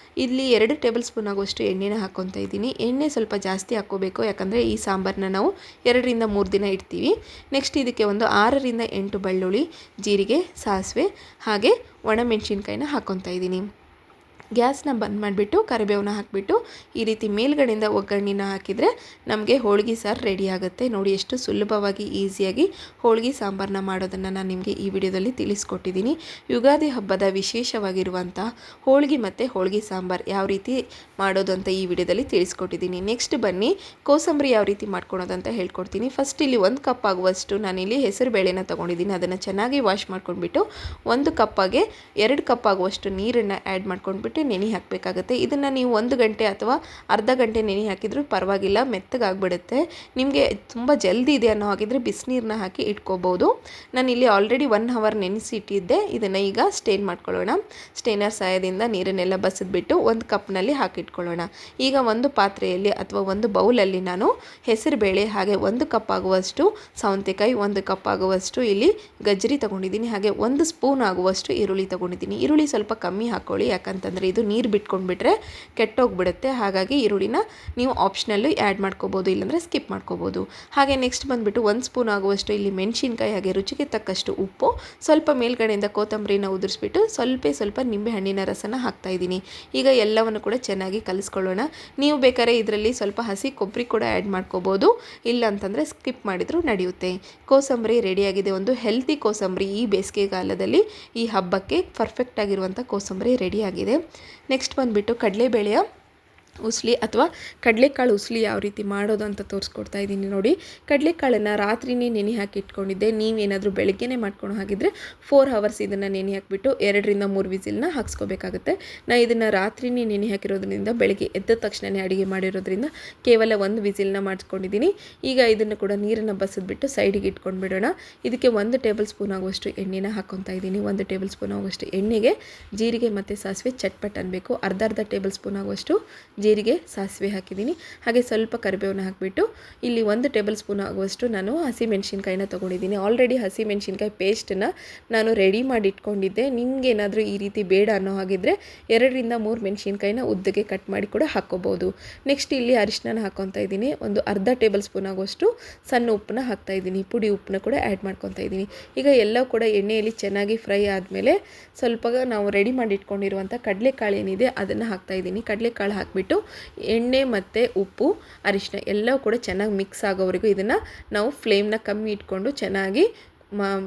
A: ಇಲ್ಲಿ 2 ಟೇಬಲ್ ಸ್ಪೂನ್ ಆಗುವಷ್ಟು ಎಣ್ಣೆನ ಹಾಕ್ಕೊತಾ ಇದ್ದೀನಿ. ಎಣ್ಣೆ ಸ್ವಲ್ಪ ಜಾಸ್ತಿ ಹಾಕ್ಕೋಬೇಕು, ಯಾಕಂದರೆ ಈ ಸಾಂಬಾರನ್ನ ನಾವು 2 ರಿಂದ 3 ದಿನ ಇಡ್ತೀವಿ. ನೆಕ್ಸ್ಟ್ ಇದಕ್ಕೆ ಒಂದು 6 ರಿಂದ 8 ಬೆಳ್ಳುಳ್ಳಿ, ಜೀರಿಗೆ, ಸಾಸಿವೆ ಹಾಗೆ ಒಣಮೆಣಸಿನ್ಕಾಯಿನ ಹಾಕ್ಕೊತಾ ಇದ್ದೀನಿ. ಗ್ಯಾಸ್ನ ಬಂದ್ ಮಾಡಿಬಿಟ್ಟು ಕರಿಬೇವನ್ನ ಹಾಕಿಬಿಟ್ಟು ಈ ರೀತಿ ಮೇಲ್ಗಡೆಯಿಂದ ಒಗ್ಗರಣೆನ ಹಾಕಿದರೆ ನಮಗೆ ಹೋಳಿಗೆ ಸಾರು ರೆಡಿ ಆಗುತ್ತೆ. ನೋಡಿ ಎಷ್ಟು ಸುಲಭವಾಗಿ ಈಸಿಯಾಗಿ ಹೋಳಿಗೆ ಸಾಂಬಾರನ್ನ ಮಾಡೋದನ್ನು ನಾನು ನಿಮಗೆ ಈ ವಿಡಿಯೋದಲ್ಲಿ ತಿಳಿಸ್ಕೊಟ್ಟಿದ್ದೀನಿ. ಯುಗಾದಿ ಹಬ್ಬದ ವಿಶೇಷವಾಗಿರುವಂಥ ಹೋಳಿಗೆ ಮತ್ತು ಹೋಳಿಗೆ ಸಾಂಬಾರು ಯಾವ ರೀತಿ ಮಾಡೋದು ಅಂತ ಈ ವಿಡಿಯೋದಲ್ಲಿ ತಿಳಿಸ್ಕೊಟ್ಟಿದ್ದೀನಿ. ನೆಕ್ಸ್ಟ್ ಬನ್ನಿ ಕೋಸಂಬರಿ ಯಾವ ರೀತಿ ಮಾಡ್ಕೊಳೋದು ಅಂತ ಹೇಳ್ಕೊಡ್ತೀನಿ. ಫಸ್ಟ್ ಇಲ್ಲಿ 1 ಕಪ್ ಆಗುವಷ್ಟು ನಾನಿಲ್ಲಿ ಹೆಸರು ಬೇಳೆನ ತೊಗೊಂಡಿದ್ದೀನಿ. ಅದನ್ನು ಚೆನ್ನಾಗಿ ವಾಶ್ ಮಾಡ್ಕೊಂಡ್ಬಿಟ್ಟು 1 ಕಪ್ಪಾಗೆ 2 ಕಪ್ ಆಗುವಷ್ಟು ನೀರನ್ನು ಆ್ಯಡ್ ಮಾಡ್ಕೊಂಡ್ಬಿಟ್ಟು ನೆನೆ ಹಾಕಬೇಕಾಗುತ್ತೆ. ಇದನ್ನು ನೀವು 1 ಗಂಟೆ ಅಥವಾ ಅರ್ಧ ಗಂಟೆ ನೆನೆ ಹಾಕಿದರೂ ಪರವಾಗಿಲ್ಲ, ಮೆತ್ತಗಾಗ್ಬಿಡುತ್ತೆ. ನಿಮಗೆ ತುಂಬ ಜಲ್ದಿ ಇದೆ ಅನ್ನೋ ಹಾಗಿದ್ರೆ ಬಿಸಿನೀರನ್ನ ಹಾಕಿ ಇಟ್ಕೋಬೋದು. ನಾನಿಲ್ಲಿ ಆಲ್ರೆಡಿ 1 ಅವರ್ ನೆನೆಸಿ ಇಟ್ಟಿದ್ದೆ. ಇದನ್ನು ಈಗ ಸ್ಟೇನ್ ಮಾಡ್ಕೊಳ್ಳೋಣ. ಸ್ಟೇನರ್ ಸಹಾಯದಿಂದ ನೀರನ್ನೆಲ್ಲ ಬಸಿದ್ಬಿಟ್ಟು 1 ಕಪ್ನಲ್ಲಿ ಹಾಕಿಟ್ಕೊಳ್ಳೋಣ. ಈಗ ಒಂದು ಪಾತ್ರೆಯಲ್ಲಿ ಅಥವಾ ಒಂದು ಬೌಲಲ್ಲಿ ನಾನು ಹೆಸರುಬೇಳೆ ಹಾಗೆ 1 ಕಪ್ ಆಗುವಷ್ಟು ಸೌತೆಕಾಯಿ, 1 ಕಪ್ ಆಗುವಷ್ಟು ಇಲ್ಲಿ ಗಜ್ಜರಿ ತೊಗೊಂಡಿದ್ದೀನಿ, ಹಾಗೆ 1 ಸ್ಪೂನ್ ಆಗುವಷ್ಟು ಈರುಳ್ಳಿ ತೊಗೊಂಡಿದ್ದೀನಿ. ಈರುಳ್ಳಿ ಸ್ವಲ್ಪ ಕಮ್ಮಿ ಹಾಕ್ಕೊಳ್ಳಿ, ಯಾಕಂತಂದರೆ ಇದು ನೀರು ಬಿಟ್ಕೊಂಡ್ಬಿಟ್ರೆ ಕೆಟ್ಟೋಗ್ಬಿಡುತ್ತೆ. ಹಾಗಾಗಿ ಈರುಳ್ಳಿನ ನೀವು ಆಪ್ಷನಲ್ಲು ಆ್ಯಡ್ ಮಾಡ್ಕೋಬೋದು, ಇಲ್ಲಾಂದರೆ ಸ್ಕಿಪ್ ಮಾಡ್ಕೋಬೋದು. ಹಾಗೆ ನೆಕ್ಸ್ಟ್ ಬಂದುಬಿಟ್ಟು 1 ಸ್ಪೂನ್ ಆಗುವಷ್ಟು ಇಲ್ಲಿ ಮೆಣಸಿನ್ಕಾಯಿ, ಹಾಗೆ ರುಚಿಗೆ ತಕ್ಕಷ್ಟು ಉಪ್ಪು, ಸ್ವಲ್ಪ ಮೇಲ್ಗಡೆಯಿಂದ ಕೊತ್ತಂಬರಿನ ಉದುರಿಸ್ಬಿಟ್ಟು ಸ್ವಲ್ಪ ನಿಂಬೆಹಣ್ಣಿನ ರಸನ ಹಾಕ್ತಾಯಿದ್ದೀನಿ. ಈಗ ಎಲ್ಲವನ್ನು ಕೂಡ ಚೆನ್ನಾಗಿ ಕಲಿಸ್ಕೊಳ್ಳೋಣ. ನೀವು ಬೇಕಾದ್ರೆ ಇದರಲ್ಲಿ ಸ್ವಲ್ಪ ಹಸಿ ಕೊಬ್ಬರಿ ಕೂಡ ಆ್ಯಡ್ ಮಾಡ್ಕೋಬೋದು, ಇಲ್ಲ ಅಂತಂದರೆ ಸ್ಕಿಪ್ ಮಾಡಿದರೂ ನಡೆಯುತ್ತೆ. ಕೋಸಂಬರಿ ರೆಡಿಯಾಗಿದೆ. ಒಂದು ಹೆಲ್ತಿ ಕೋಸಂಬರಿ ಈ ಬೇಸಿಗೆಗಾಲದಲ್ಲಿ ಈ ಹಬ್ಬಕ್ಕೆ ಪರ್ಫೆಕ್ಟ್ ಆಗಿರುವಂಥ ಕೋಸಂಬರಿ ರೆಡಿಯಾಗಿದೆ. ನೆಕ್ಸ್ಟ್ ಬಂದುಬಿಟ್ಟು ಕಡಲೆಬೇಳೆಯ ಉಸ್ಲಿ ಅಥವಾ ಕಡಲೆಕಾಳು ಉಸ್ಲಿ ಯಾವ ರೀತಿ ಮಾಡೋದು ಅಂತ ತೋರಿಸ್ಕೊಡ್ತಾ ಇದ್ದೀನಿ ನೋಡಿ. ಕಡಲೆಕಾಳನ್ನು ರಾತ್ರಿನೇ ನೆನೆ ಹಾಕಿ ಇಟ್ಕೊಂಡಿದ್ದೆ. ನೀವೇನಾದರೂ ಬೆಳಗ್ಗೆನೇ ಮಾಡ್ಕೊಂಡು ಹಾಗಿದ್ರೆ 4 ಅವರ್ಸ್ ಇದನ್ನು ನೆನೆ ಹಾಕಿಬಿಟ್ಟು 2 ರಿಂದ 3 ವಿಸಿಲ್ನ ಹಾಕ್ಸ್ಕೋಬೇಕಾಗುತ್ತೆ. ನಾನು ಇದನ್ನು ರಾತ್ರಿನೇ ನೆನೆ ಹಾಕಿರೋದ್ರಿಂದ ಬೆಳಗ್ಗೆ ಎದ್ದ ತಕ್ಷಣವೇ ಅಡುಗೆ ಮಾಡಿರೋದ್ರಿಂದ ಕೇವಲ 1 ವಿಸಿಲ್ನ ಮಾಡಿಸ್ಕೊಂಡಿದ್ದೀನಿ. ಈಗ ಇದನ್ನು ಕೂಡ ನೀರನ್ನು ಬಸಿದ್ಬಿಟ್ಟು ಸೈಡಿಗೆ ಇಟ್ಕೊಂಡು ಬಿಡೋಣ. ಇದಕ್ಕೆ 1 ಟೇಬಲ್ ಸ್ಪೂನ್ ಆಗುವಷ್ಟು ಎಣ್ಣೆನ ಹಾಕ್ಕೊತಾ ಇದ್ದೀನಿ. 1 ಟೇಬಲ್ ಸ್ಪೂನ್ ಆಗುವಷ್ಟು ಎಣ್ಣೆಗೆ ಜೀರಿಗೆ ಮತ್ತು ಸಾಸಿವೆ ಚಟ್ಪಟ್ ಅನ್ನಬೇಕು. ಅರ್ಧ ಟೇಬಲ್ ಸ್ಪೂನ್ ಆಗುವಷ್ಟು ಜೀರಿಗೆ ಸಾಸಿವೆ ಹಾಕಿದ್ದೀನಿ. ಹಾಗೆ ಸ್ವಲ್ಪ ಕರಿಬೇವನ್ನ ಹಾಕಿಬಿಟ್ಟು ಇಲ್ಲಿ 1 ಟೇಬಲ್ ಸ್ಪೂನ್ ಆಗುವಷ್ಟು ನಾನು ಹಸಿಮೆಣಸಿನ್ಕಾಯಿನ ತೊಗೊಂಡಿದ್ದೀನಿ. ಆಲ್ರೆಡಿ ಹಸಿಮೆಣಸಿನ್ಕಾಯಿ ಪೇಸ್ಟನ್ನು ನಾನು ರೆಡಿ ಮಾಡಿ ಇಟ್ಕೊಂಡಿದ್ದೆ. ನಿಮಗೇನಾದರೂ ಈ ರೀತಿ ಬೇಡ ಅನ್ನೋ ಹಾಗಿದ್ರೆ 2 ರಿಂದ 3 ಮೆಣಸಿನ್ಕಾಯಿನ ಉದ್ದಗೆ ಕಟ್ ಮಾಡಿ ಕೂಡ ಹಾಕ್ಕೋಬೋದು. ನೆಕ್ಸ್ಟ್ ಇಲ್ಲಿ ಅರಿಶಿನ ಹಾಕ್ಕೊತಾ ಇದ್ದೀನಿ. ಒಂದು ಅರ್ಧ ಟೇಬಲ್ ಸ್ಪೂನ್ ಆಗುವಷ್ಟು ಸಣ್ಣ ಉಪ್ಪನ್ನ ಹಾಕ್ತಾಯಿದ್ದೀನಿ. ಪುಡಿ ಉಪ್ಪನ್ನ ಕೂಡ ಆ್ಯಡ್ ಮಾಡ್ಕೊತಾ ಇದ್ದೀನಿ. ಈಗ ಎಲ್ಲ ಕೂಡ ಎಣ್ಣೆಯಲ್ಲಿ ಚೆನ್ನಾಗಿ ಫ್ರೈ ಆದಮೇಲೆ ಸ್ವಲ್ಪ ನಾವು ರೆಡಿ ಮಾಡಿ ಇಟ್ಕೊಂಡಿರುವಂಥ ಕಡಲೆಕಾಳು ಏನಿದೆ ಅದನ್ನು ಹಾಕ್ತಾಯಿದ್ದೀನಿ. ಕಡಲೆಕಾಳು ಹಾಕಿಬಿಟ್ಟು ಎಣ್ಣೆ ಮತ್ತು ಉಪ್ಪು ಅರಿಶಿನ ಎಲ್ಲವೂ ಕೂಡ ಚೆನ್ನಾಗಿ ಮಿಕ್ಸ್ ಆಗೋವರೆಗೂ ಇದನ್ನು ನಾವು ಫ್ಲೇಮ್ನ ಕಮ್ಮಿ ಇಟ್ಕೊಂಡು ಚೆನ್ನಾಗಿ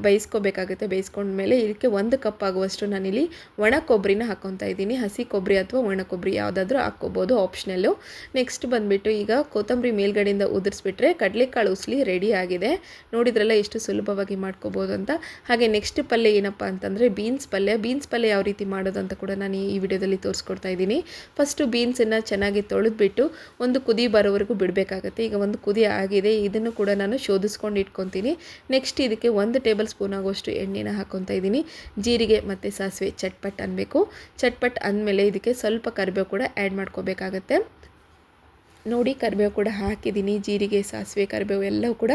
A: ಬೇಯಿಸ್ಕೋಬೇಕಾಗುತ್ತೆ. ಬೇಯಿಸ್ಕೊಂಡ್ಮೇಲೆ ಇದಕ್ಕೆ 1 ಕಪ್ ಆಗುವಷ್ಟು ನಾನಿಲ್ಲಿ ಒಣ ಕೊಬ್ಬರಿನ ಹಾಕ್ಕೊತಾ ಇದ್ದೀನಿ. ಹಸಿ ಕೊಬ್ಬರಿ ಅಥವಾ ಒಣ ಕೊಬ್ಬರಿ ಯಾವುದಾದ್ರೂ ಹಾಕ್ಕೋಬೋದು, ಆಪ್ಷನಲ್ಲು. ನೆಕ್ಸ್ಟ್ ಬಂದುಬಿಟ್ಟು ಈಗ ಕೊತ್ತಂಬರಿ ಮೇಲ್ಗಡೆಯಿಂದ ಉದುರಿಸ್ಬಿಟ್ರೆ ಕಡಲೆಕಾಳು ಉಸ್ಲಿ ರೆಡಿ ಆಗಿದೆ. ನೋಡಿದ್ರಲ್ಲ ಎಷ್ಟು ಸುಲಭವಾಗಿ ಮಾಡ್ಕೋಬೋದು ಅಂತ. ಹಾಗೆ ನೆಕ್ಸ್ಟ್ ಪಲ್ಯ ಏನಪ್ಪ ಅಂತಂದರೆ ಬೀನ್ಸ್ ಪಲ್ಯ ಯಾವ ರೀತಿ ಮಾಡೋದು ಅಂತ ಕೂಡ ನಾನು ಈ ವಿಡಿಯೋದಲ್ಲಿ ತೋರಿಸ್ಕೊಡ್ತಾ ಇದ್ದೀನಿ. ಫಸ್ಟು ಬೀನ್ಸನ್ನು ಚೆನ್ನಾಗಿ ತೊಳೆದ್ಬಿಟ್ಟು ಒಂದು ಕುದಿ ಬರೋವರೆಗೂ ಬಿಡಬೇಕಾಗತ್ತೆ. ಈಗ ಒಂದು ಕುದಿ ಆಗಿದೆ. ಇದನ್ನು ಕೂಡ ನಾನು ಶೋಧಿಸ್ಕೊಂಡು ಇಟ್ಕೊತೀನಿ. ನೆಕ್ಸ್ಟ್ ಇದಕ್ಕೆ 1 ಟೇಬಲ್ ಸ್ಪೂನ್ ಆಗುವಷ್ಟು ಎಣ್ಣೆನ ಹಾಕ್ಕೊತಾ ಇದ್ದೀನಿ. ಜೀರಿಗೆ ಮತ್ತು ಸಾಸಿವೆ ಚಟ್ಪಟ್ ಅನ್ನಬೇಕು. ಚಟ್ಪಟ್ ಅಂದಮೇಲೆ ಇದಕ್ಕೆ ಸ್ವಲ್ಪ ಕರಿಬೇವು ಕೂಡ ಆ್ಯಡ್ ಮಾಡ್ಕೋಬೇಕಾಗತ್ತೆ. ನೋಡಿ ಕರಿಬೇವು ಕೂಡ ಹಾಕಿದ್ದೀನಿ. ಜೀರಿಗೆ ಸಾಸಿವೆ ಕರಿಬೇವು ಎಲ್ಲವೂ ಕೂಡ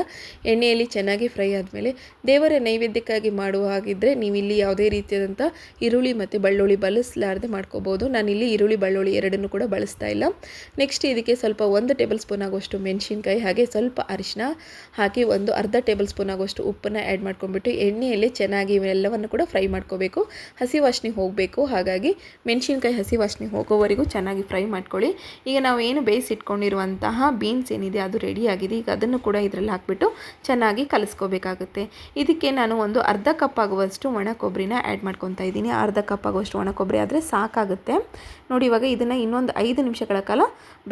A: ಎಣ್ಣೆಯಲ್ಲಿ ಚೆನ್ನಾಗಿ ಫ್ರೈ ಆದಮೇಲೆ ದೇವರ ನೈವೇದ್ಯಕ್ಕಾಗಿ ಮಾಡುವ ಹಾಗಿದ್ದರೆ ನೀವಿಲ್ಲಿ ಯಾವುದೇ ರೀತಿಯಾದಂಥ ಈರುಳ್ಳಿ ಮತ್ತು ಬೆಳ್ಳುಳ್ಳಿ ಬಳಸಲಾರದೆ ಮಾಡ್ಕೋಬೋದು. ನಾನಿಲ್ಲಿ ಈರುಳ್ಳಿ ಬೆಳ್ಳುಳ್ಳಿ ಎರಡನ್ನೂ ಕೂಡ ಬಳಸ್ತಾ ಇಲ್ಲ. ನೆಕ್ಸ್ಟ್ ಇದಕ್ಕೆ ಸ್ವಲ್ಪ 1 ಟೇಬಲ್ ಸ್ಪೂನ್ ಆಗುವಷ್ಟು ಮೆಣಸಿನ್ಕಾಯಿ ಹಾಗೆ ಸ್ವಲ್ಪ ಅರಿಶಿನ ಹಾಕಿ ಒಂದು ಅರ್ಧ ಟೇಬಲ್ ಸ್ಪೂನ್ ಆಗುವಷ್ಟು ಉಪ್ಪನ್ನು ಆ್ಯಡ್ ಮಾಡ್ಕೊಂಡ್ಬಿಟ್ಟು ಎಣ್ಣೆಯಲ್ಲಿ ಚೆನ್ನಾಗಿ ಇವೆಲ್ಲವನ್ನು ಕೂಡ ಫ್ರೈ ಮಾಡ್ಕೋಬೇಕು. ಹಸಿ ವಾಸನೆ ಹೋಗಬೇಕು. ಹಾಗಾಗಿ ಮೆಣಸಿನ್ಕಾಯಿ ಹಸಿ ವಾಸನೆ ಹೋಗೋವರೆಗೂ ಚೆನ್ನಾಗಿ ಫ್ರೈ ಮಾಡ್ಕೊಳ್ಳಿ. ಈಗ ನಾವು ಏನು ಬೇಯಿಸಿಟ್ಕೊಂಡು ಇರುವಂತಹ ಬೀನ್ಸ್ ಏನಿದೆ ಅದು ರೆಡಿ ಆಗಿದೆ. ಈಗ ಅದನ್ನು ಕೂಡ ಇದರಲ್ಲಿ ಹಾಕಿಬಿಟ್ಟು ಚೆನ್ನಾಗಿ ಕಲಿಸ್ಕೋಬೇಕಾಗುತ್ತೆ. ಇದಕ್ಕೆ ನಾನು ಒಂದು ಅರ್ಧ ಕಪ್ ಆಗುವಷ್ಟು ಒಣ ಕೊಬ್ಬರಿನ ಆ್ಯಡ್ ಮಾಡ್ಕೊತಾ ಇದ್ದೀನಿ. ಅರ್ಧ ಕಪ್ ಆಗುವಷ್ಟು ಒಣ ಕೊಬ್ಬರಿ ಆದರೆ ಸಾಕಾಗುತ್ತೆ. ನೋಡಿ ಇವಾಗ ಇದನ್ನು ಇನ್ನೊಂದು 5 ನಿಮಿಷಗಳ ಕಾಲ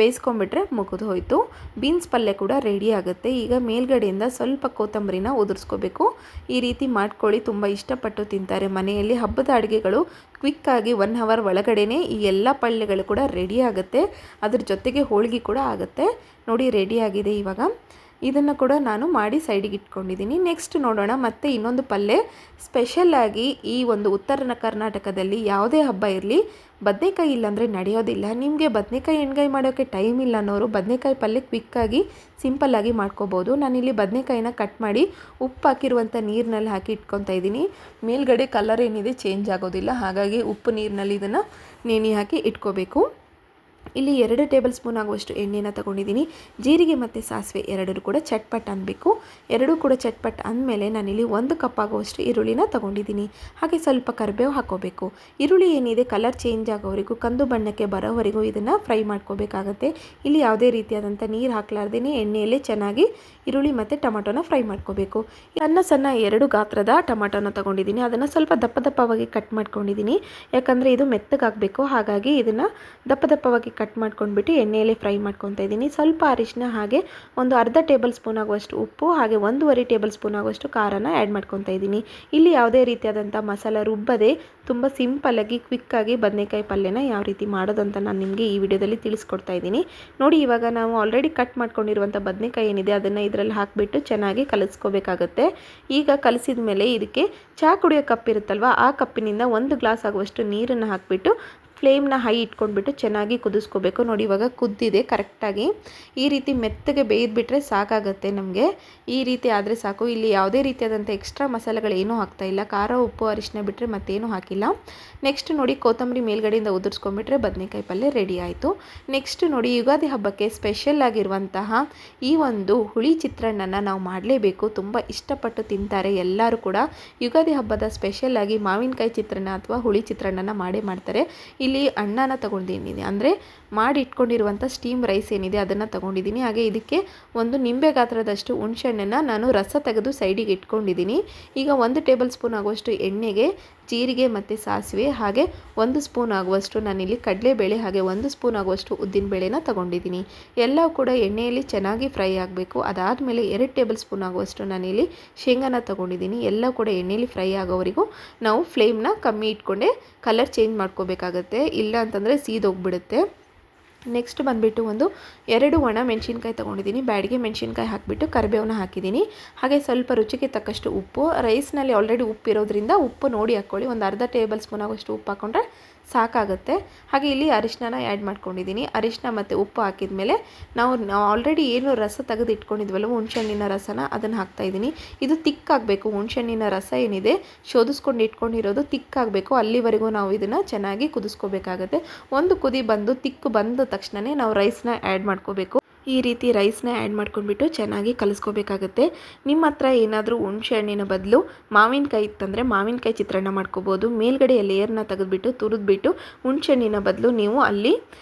A: ಬೇಯಿಸ್ಕೊಂಡ್ಬಿಟ್ರೆ ಮುಗಿದು ಹೋಯಿತು. ಬೀನ್ಸ್ ಪಲ್ಯ ಕೂಡ ರೆಡಿ ಆಗುತ್ತೆ. ಈಗ ಮೇಲ್ಗಡೆಯಿಂದ ಸ್ವಲ್ಪ ಕೊತ್ತಂಬರಿನ ಉದುರಿಸ್ಕೋಬೇಕು. ಈ ರೀತಿ ಮಾಡ್ಕೊಳ್ಳಿ, ತುಂಬ ಇಷ್ಟಪಟ್ಟು ತಿಂತಾರೆ ಮನೆಯಲ್ಲಿ. ಹಬ್ಬದ ಅಡುಗೆಗಳು ಕ್ವಿಕ್ಕಾಗಿ 1 ಅವರ್ ಒಳಗಡೆನೇ ಈ ಎಲ್ಲ ಪಲ್ಯಗಳು ಕೂಡ ರೆಡಿ ಆಗುತ್ತೆ. ಅದ್ರ ಜೊತೆಗೆ ಹೋಳಿಗೆ ಕೂಡ ಆಗುತ್ತೆ. ನೋಡಿ ರೆಡಿ ಆಗಿದೆ. ಇವಾಗ ಇದನ್ನು ಕೂಡ ನಾನು ಮಾಡಿ ಸೈಡಿಗೆ ಇಟ್ಕೊಂಡಿದ್ದೀನಿ. ನೆಕ್ಸ್ಟ್ ನೋಡೋಣ ಮತ್ತೆ ಇನ್ನೊಂದು ಪಲ್ಯ. ಸ್ಪೆಷಲ್ಲಾಗಿ ಈ ಒಂದು ಉತ್ತರ ಕರ್ನಾಟಕದಲ್ಲಿ ಯಾವುದೇ ಹಬ್ಬ ಇರಲಿ ಬದನೆಕಾಯಿ ಇಲ್ಲಾಂದರೆ ನಡೆಯೋದಿಲ್ಲ. ನಿಮಗೆ ಬದನೆಕಾಯಿ ಎಣ್ಗಾಯಿ ಮಾಡೋಕ್ಕೆ ಟೈಮ್ ಇಲ್ಲ ಅನ್ನೋರು ಬದನೆಕಾಯಿ ಪಲ್ಯ ಕ್ವಿಕ್ಕಾಗಿ ಸಿಂಪಲ್ಲಾಗಿ ಮಾಡ್ಕೋಬೋದು. ನಾನಿಲ್ಲಿ ಬದನೆಕಾಯಿನ ಕಟ್ ಮಾಡಿ ಉಪ್ಪು ಹಾಕಿರುವಂಥ ನೀರಿನಲ್ಲಿ ಹಾಕಿ ಇಟ್ಕೊತಾ ಇದ್ದೀನಿ. ಮೇಲ್ಗಡೆ ಕಲರ್ ಏನಿದೆ ಚೇಂಜ್ ಆಗೋದಿಲ್ಲ. ಹಾಗಾಗಿ ಉಪ್ಪು ನೀರಿನಲ್ಲಿ ಇದನ್ನು ನೆನೆ ಹಾಕಿ ಇಟ್ಕೋಬೇಕು. ಇಲ್ಲಿ 2 ಟೇಬಲ್ ಸ್ಪೂನ್ ಆಗುವಷ್ಟು ಎಣ್ಣೆನ ತಗೊಂಡಿದ್ದೀನಿ. ಜೀರಿಗೆ ಮತ್ತು ಸಾಸಿವೆ ಎರಡೂ ಕೂಡ ಚಟ್ಪಟ್ ಅನ್ನಬೇಕು. ಎರಡೂ ಕೂಡ ಚಟ್ಪಟ್ ಅಂದಮೇಲೆ ನಾನಿಲ್ಲಿ 1 ಕಪ್ ಆಗುವಷ್ಟು ಈರುಳ್ಳಿನ ತಗೊಂಡಿದ್ದೀನಿ. ಹಾಗೆ ಸ್ವಲ್ಪ ಕರಿಬೇವು ಹಾಕ್ಕೋಬೇಕು. ಈರುಳ್ಳಿ ಏನಿದೆ ಕಲರ್ ಚೇಂಜ್ ಆಗೋವರೆಗೂ, ಕಂದು ಬಣ್ಣಕ್ಕೆ ಬರೋವರೆಗೂ ಇದನ್ನು ಫ್ರೈ ಮಾಡ್ಕೋಬೇಕಾಗತ್ತೆ. ಇಲ್ಲಿ ಯಾವುದೇ ರೀತಿಯಾದಂಥ ನೀರು ಹಾಕ್ಲಾರ್ದೇ ಎಣ್ಣೆಯಲ್ಲೇ ಚೆನ್ನಾಗಿ ಈರುಳ್ಳಿ ಮತ್ತು ಟೊಮೆಟೊನ ಫ್ರೈ ಮಾಡ್ಕೋಬೇಕು. ಸಣ್ಣ 2 ಗಾತ್ರದ ಟೊಮೆಟೊನ ತಗೊಂಡಿದ್ದೀನಿ. ಅದನ್ನು ಸ್ವಲ್ಪ ದಪ್ಪ ದಪ್ಪವಾಗಿ ಕಟ್ ಮಾಡ್ಕೊಂಡಿದ್ದೀನಿ. ಯಾಕಂದರೆ ಇದು ಮೆತ್ತಗಾಗಬೇಕು. ಹಾಗಾಗಿ ಇದನ್ನು ದಪ್ಪ ದಪ್ಪವಾಗಿ ಕಟ್ ಮಾಡ್ಕೊಂಡ್ಬಿಟ್ಟು ಎಣ್ಣೆಯಲ್ಲಿ ಫ್ರೈ ಮಾಡ್ಕೊತಾ ಇದ್ದೀನಿ. ಸ್ವಲ್ಪ ಅರಿಶಿನ, ಹಾಗೆ ಒಂದು ಅರ್ಧ ಟೇಬಲ್ ಸ್ಪೂನ್ ಆಗುವಷ್ಟು ಉಪ್ಪು, ಹಾಗೆ 1.5 ಟೇಬಲ್ ಸ್ಪೂನ್ ಆಗುವಷ್ಟು ಖಾರನ ಆ್ಯಡ್ ಮಾಡ್ಕೊತಾ ಇದ್ದೀನಿ. ಇಲ್ಲಿ ಯಾವುದೇ ರೀತಿಯಾದಂಥ ಮಸಾಲ ರುಬ್ಬದೆ ತುಂಬ ಸಿಂಪಲ್ಲಾಗಿ ಕ್ವಿಕ್ಕಾಗಿ ಬದನೆಕಾಯಿ ಪಲ್ಯನ ಯಾವ ರೀತಿ ಮಾಡೋದಂತ ನಾನು ನಿಮಗೆ ಈ ವಿಡಿಯೋದಲ್ಲಿ ತಿಳಿಸ್ಕೊಡ್ತಾ ಇದ್ದೀನಿ. ನೋಡಿ, ಇವಾಗ ನಾವು ಆಲ್ರೆಡಿ ಕಟ್ ಮಾಡ್ಕೊಂಡಿರುವಂಥ ಬದನೆಕಾಯಿ ಏನಿದೆ ಅದನ್ನು ಇದರಲ್ಲಿ ಹಾಕಿಬಿಟ್ಟು ಚೆನ್ನಾಗಿ ಕಲಿಸ್ಕೋಬೇಕಾಗತ್ತೆ. ಈಗ ಕಲಿಸಿದ ಮೇಲೆ ಇದಕ್ಕೆ ಚಹಾ ಕುಡಿಯೋ ಕಪ್ ಇರುತ್ತಲ್ವ, ಆ ಕಪ್ಪಿನಿಂದ 1 ಗ್ಲಾಸ್ ಆಗುವಷ್ಟು ನೀರನ್ನು ಹಾಕಿಬಿಟ್ಟು ಫ್ಲೇಮ್ನ ಹೈ ಇಟ್ಕೊಂಡ್ಬಿಟ್ಟು ಚೆನ್ನಾಗಿ ಕುದಿಸ್ಕೋಬೇಕು. ನೋಡಿ, ಇವಾಗ ಕುದ್ದಿದೆ ಕರೆಕ್ಟಾಗಿ. ಈ ರೀತಿ ಮೆತ್ತಗೆ ಬೇಯ್ದುಬಿಟ್ರೆ ಸಾಕಾಗುತ್ತೆ ನಮಗೆ. ಈ ರೀತಿ ಆದರೆ ಸಾಕು. ಇಲ್ಲಿ ಯಾವುದೇ ರೀತಿಯಾದಂಥ ಎಕ್ಸ್ಟ್ರಾ ಮಸಾಲೆಗಳೇನೂ ಹಾಕ್ತಾಯಿಲ್ಲ. ಖಾರ, ಉಪ್ಪು, ಅರಿಶಿನ ಬಿಟ್ಟರೆ ಮತ್ತೇನೂ ಹಾಕಿಲ್ಲ. ನೆಕ್ಸ್ಟ್ ನೋಡಿ, ಕೊತ್ತಂಬರಿ ಮೇಲ್ಗಡೆಯಿಂದ ಉದುರಿಸ್ಕೊಂಡ್ಬಿಟ್ರೆ ಬದನೆಕಾಯಿ ಪಲ್ಯ ರೆಡಿ ಆಯಿತು. ನೆಕ್ಸ್ಟ್ ನೋಡಿ, ಯುಗಾದಿ ಹಬ್ಬಕ್ಕೆ ಸ್ಪೆಷಲ್ ಆಗಿರುವಂತಹ ಈ ಒಂದು ಹುಳಿ ಚಿತ್ರಾನ್ನನ ನಾವು ಮಾಡಲೇಬೇಕು. ತುಂಬ ಇಷ್ಟಪಟ್ಟು ತಿಂತಾರೆ ಎಲ್ಲರೂ ಕೂಡ. ಯುಗಾದಿ ಹಬ್ಬದ ಸ್ಪೆಷಲ್ಲಾಗಿ ಮಾವಿನಕಾಯಿ ಚಿತ್ರಾನ್ನ ಅಥವಾ ಹುಳಿ ಚಿತ್ರಾನ್ನನ ಮಾಡೇ ಮಾಡ್ತಾರೆ. ಇಲ್ಲಿ ಅನ್ನನ ತಗೊಂಡಿದ್ದೀನಿ, ಅಂದರೆ ಮಾಡಿ ಇಟ್ಕೊಂಡಿರುವಂಥ ಸ್ಟೀಮ್ ರೈಸ್ ಏನಿದೆ ಅದನ್ನು ತಗೊಂಡಿದ್ದೀನಿ. ಹಾಗೆ ಇದಕ್ಕೆ ಒಂದು ನಿಂಬೆ ಗಾತ್ರದಷ್ಟು ಹುಣಸೆಹಣ್ಣನ್ನು ನಾನು ರಸ ತೆಗೆದು ಸೈಡಿಗೆ ಇಟ್ಕೊಂಡಿದ್ದೀನಿ. ಈಗ 1 ಟೇಬಲ್ ಸ್ಪೂನ್ ಆಗುವಷ್ಟು ಎಣ್ಣೆಗೆ ಜೀರಿಗೆ ಮತ್ತು ಸಾಸಿವೆ, ಹಾಗೆ 1 ಸ್ಪೂನ್ ಆಗುವಷ್ಟು ನಾನಿಲ್ಲಿ ಕಡಲೆಬೇಳೆ, ಹಾಗೆ 1 ಸ್ಪೂನ್ ಆಗುವಷ್ಟು ಉದ್ದಿನಬೇಳೆನ ತಗೊಂಡಿದ್ದೀನಿ. ಎಲ್ಲವೂ ಕೂಡ ಎಣ್ಣೆಯಲ್ಲಿ ಚೆನ್ನಾಗಿ ಫ್ರೈ ಆಗಬೇಕು. ಅದಾದಮೇಲೆ 2 ಟೇಬಲ್ ಸ್ಪೂನ್ ಆಗುವಷ್ಟು ನಾನಿಲ್ಲಿ ಶೇಂಗಾನ ತಗೊಂಡಿದ್ದೀನಿ. ಎಲ್ಲವೂ ಕೂಡ ಎಣ್ಣೆಯಲ್ಲಿ ಫ್ರೈ ಆಗೋವರೆಗೂ ನಾವು ಫ್ಲೇಮ್ನ ಕಮ್ಮಿ ಇಟ್ಕೊಂಡೆ ಕಲರ್ ಚೇಂಜ್ ಮಾಡ್ಕೋಬೇಕಾಗತ್ತೆ, ಇಲ್ಲ ಅಂತಂದರೆ ಸೀದೋಗ್ಬಿಡುತ್ತೆ. ನೆಕ್ಸ್ಟ್ ಬಂದುಬಿಟ್ಟು 2 ಒಣ ಮೆಣಸಿನ್ಕಾಯಿ ತೊಗೊಂಡಿದ್ದೀನಿ. ಬ್ಯಾಡಿಗೆ ಮೆಣಸಿನ್ಕಾಯಿ ಹಾಕಿಬಿಟ್ಟು ಕರಿಬೇವನ್ನ ಹಾಕಿದ್ದೀನಿ. ಹಾಗೆ ಸ್ವಲ್ಪ ರುಚಿಗೆ ತಕ್ಕಷ್ಟು ಉಪ್ಪು. ರೈಸ್ನಲ್ಲಿ ಆಲ್ರೆಡಿ ಉಪ್ಪು ಇರೋದ್ರಿಂದ ಉಪ್ಪು ನೋಡಿ ಹಾಕ್ಕೊಳ್ಳಿ. ಒಂದು ಅರ್ಧ ಟೇಬಲ್ ಸ್ಪೂನ್ ಆಗೋಷ್ಟು ಉಪ್ಪು ಹಾಕ್ಕೊಂಡ್ರೆ ಸಾಕಾಗುತ್ತೆ. ಹಾಗೆ ಇಲ್ಲಿ ಅರಿಶಿನ ಆ್ಯಡ್ ಮಾಡ್ಕೊಂಡಿದ್ದೀನಿ. ಅರಿಶಿನ ಮತ್ತು ಉಪ್ಪು ಹಾಕಿದ ಮೇಲೆ ನಾವು ಆಲ್ರೆಡಿ ಏನು ರಸ ತೆಗೆದು ಇಟ್ಕೊಂಡಿದ್ವಲ್ಲ ಹುಣಸೆಹಣ್ಣಿನ ರಸನ ಅದನ್ನು ಹಾಕ್ತಾಯಿದ್ದೀನಿ. ಇದು ತಿಕ್ಕಾಗಬೇಕು. ಹುಣಸೆಹಣ್ಣಿನ ರಸ ಏನಿದೆ ಶೋಧಿಸ್ಕೊಂಡು ಇಟ್ಕೊಂಡಿರೋದು ತಿಕ್ಕಾಗಬೇಕು. ಅಲ್ಲಿವರೆಗೂ ನಾವು ಇದನ್ನು ಚೆನ್ನಾಗಿ ಕುದಿಸ್ಕೋಬೇಕಾಗತ್ತೆ. ಒಂದು ಕುದಿ ಬಂದು ತಿಕ್ಕು ಬಂದ ತಕ್ಷಣವೇ ನಾವು ರೈಸ್ನ ಆ್ಯಡ್ ಮಾಡ್ಕೋಬೇಕು. ಈ ರೀತಿ ರೈಸ್ನ ಆ್ಯಡ್ ಮಾಡ್ಕೊಂಡ್ಬಿಟ್ಟು ಚೆನ್ನಾಗಿ ಕಲಿಸ್ಕೋಬೇಕಾಗತ್ತೆ. ನಿಮ್ಮ ಹತ್ರ ಏನಾದರೂ ಹುಣಸೆ ಹಣ್ಣಿನ ಬದಲು ಮಾವಿನಕಾಯಿ ಇತ್ತಂದರೆ ಮಾವಿನಕಾಯಿ ಚಿತ್ರಾನ್ನ ಮಾಡ್ಕೋಬೋದು. ಮೇಲ್ಗಡೆ ಲೇಯರ್ನ ತೆಗೆದುಬಿಟ್ಟು ತುರಿದ್ಬಿಟ್ಟು ಹುಣಸೆ ಹಣ್ಣಿನ ಬದಲು ನೀವು ಅಲ್ಲಿ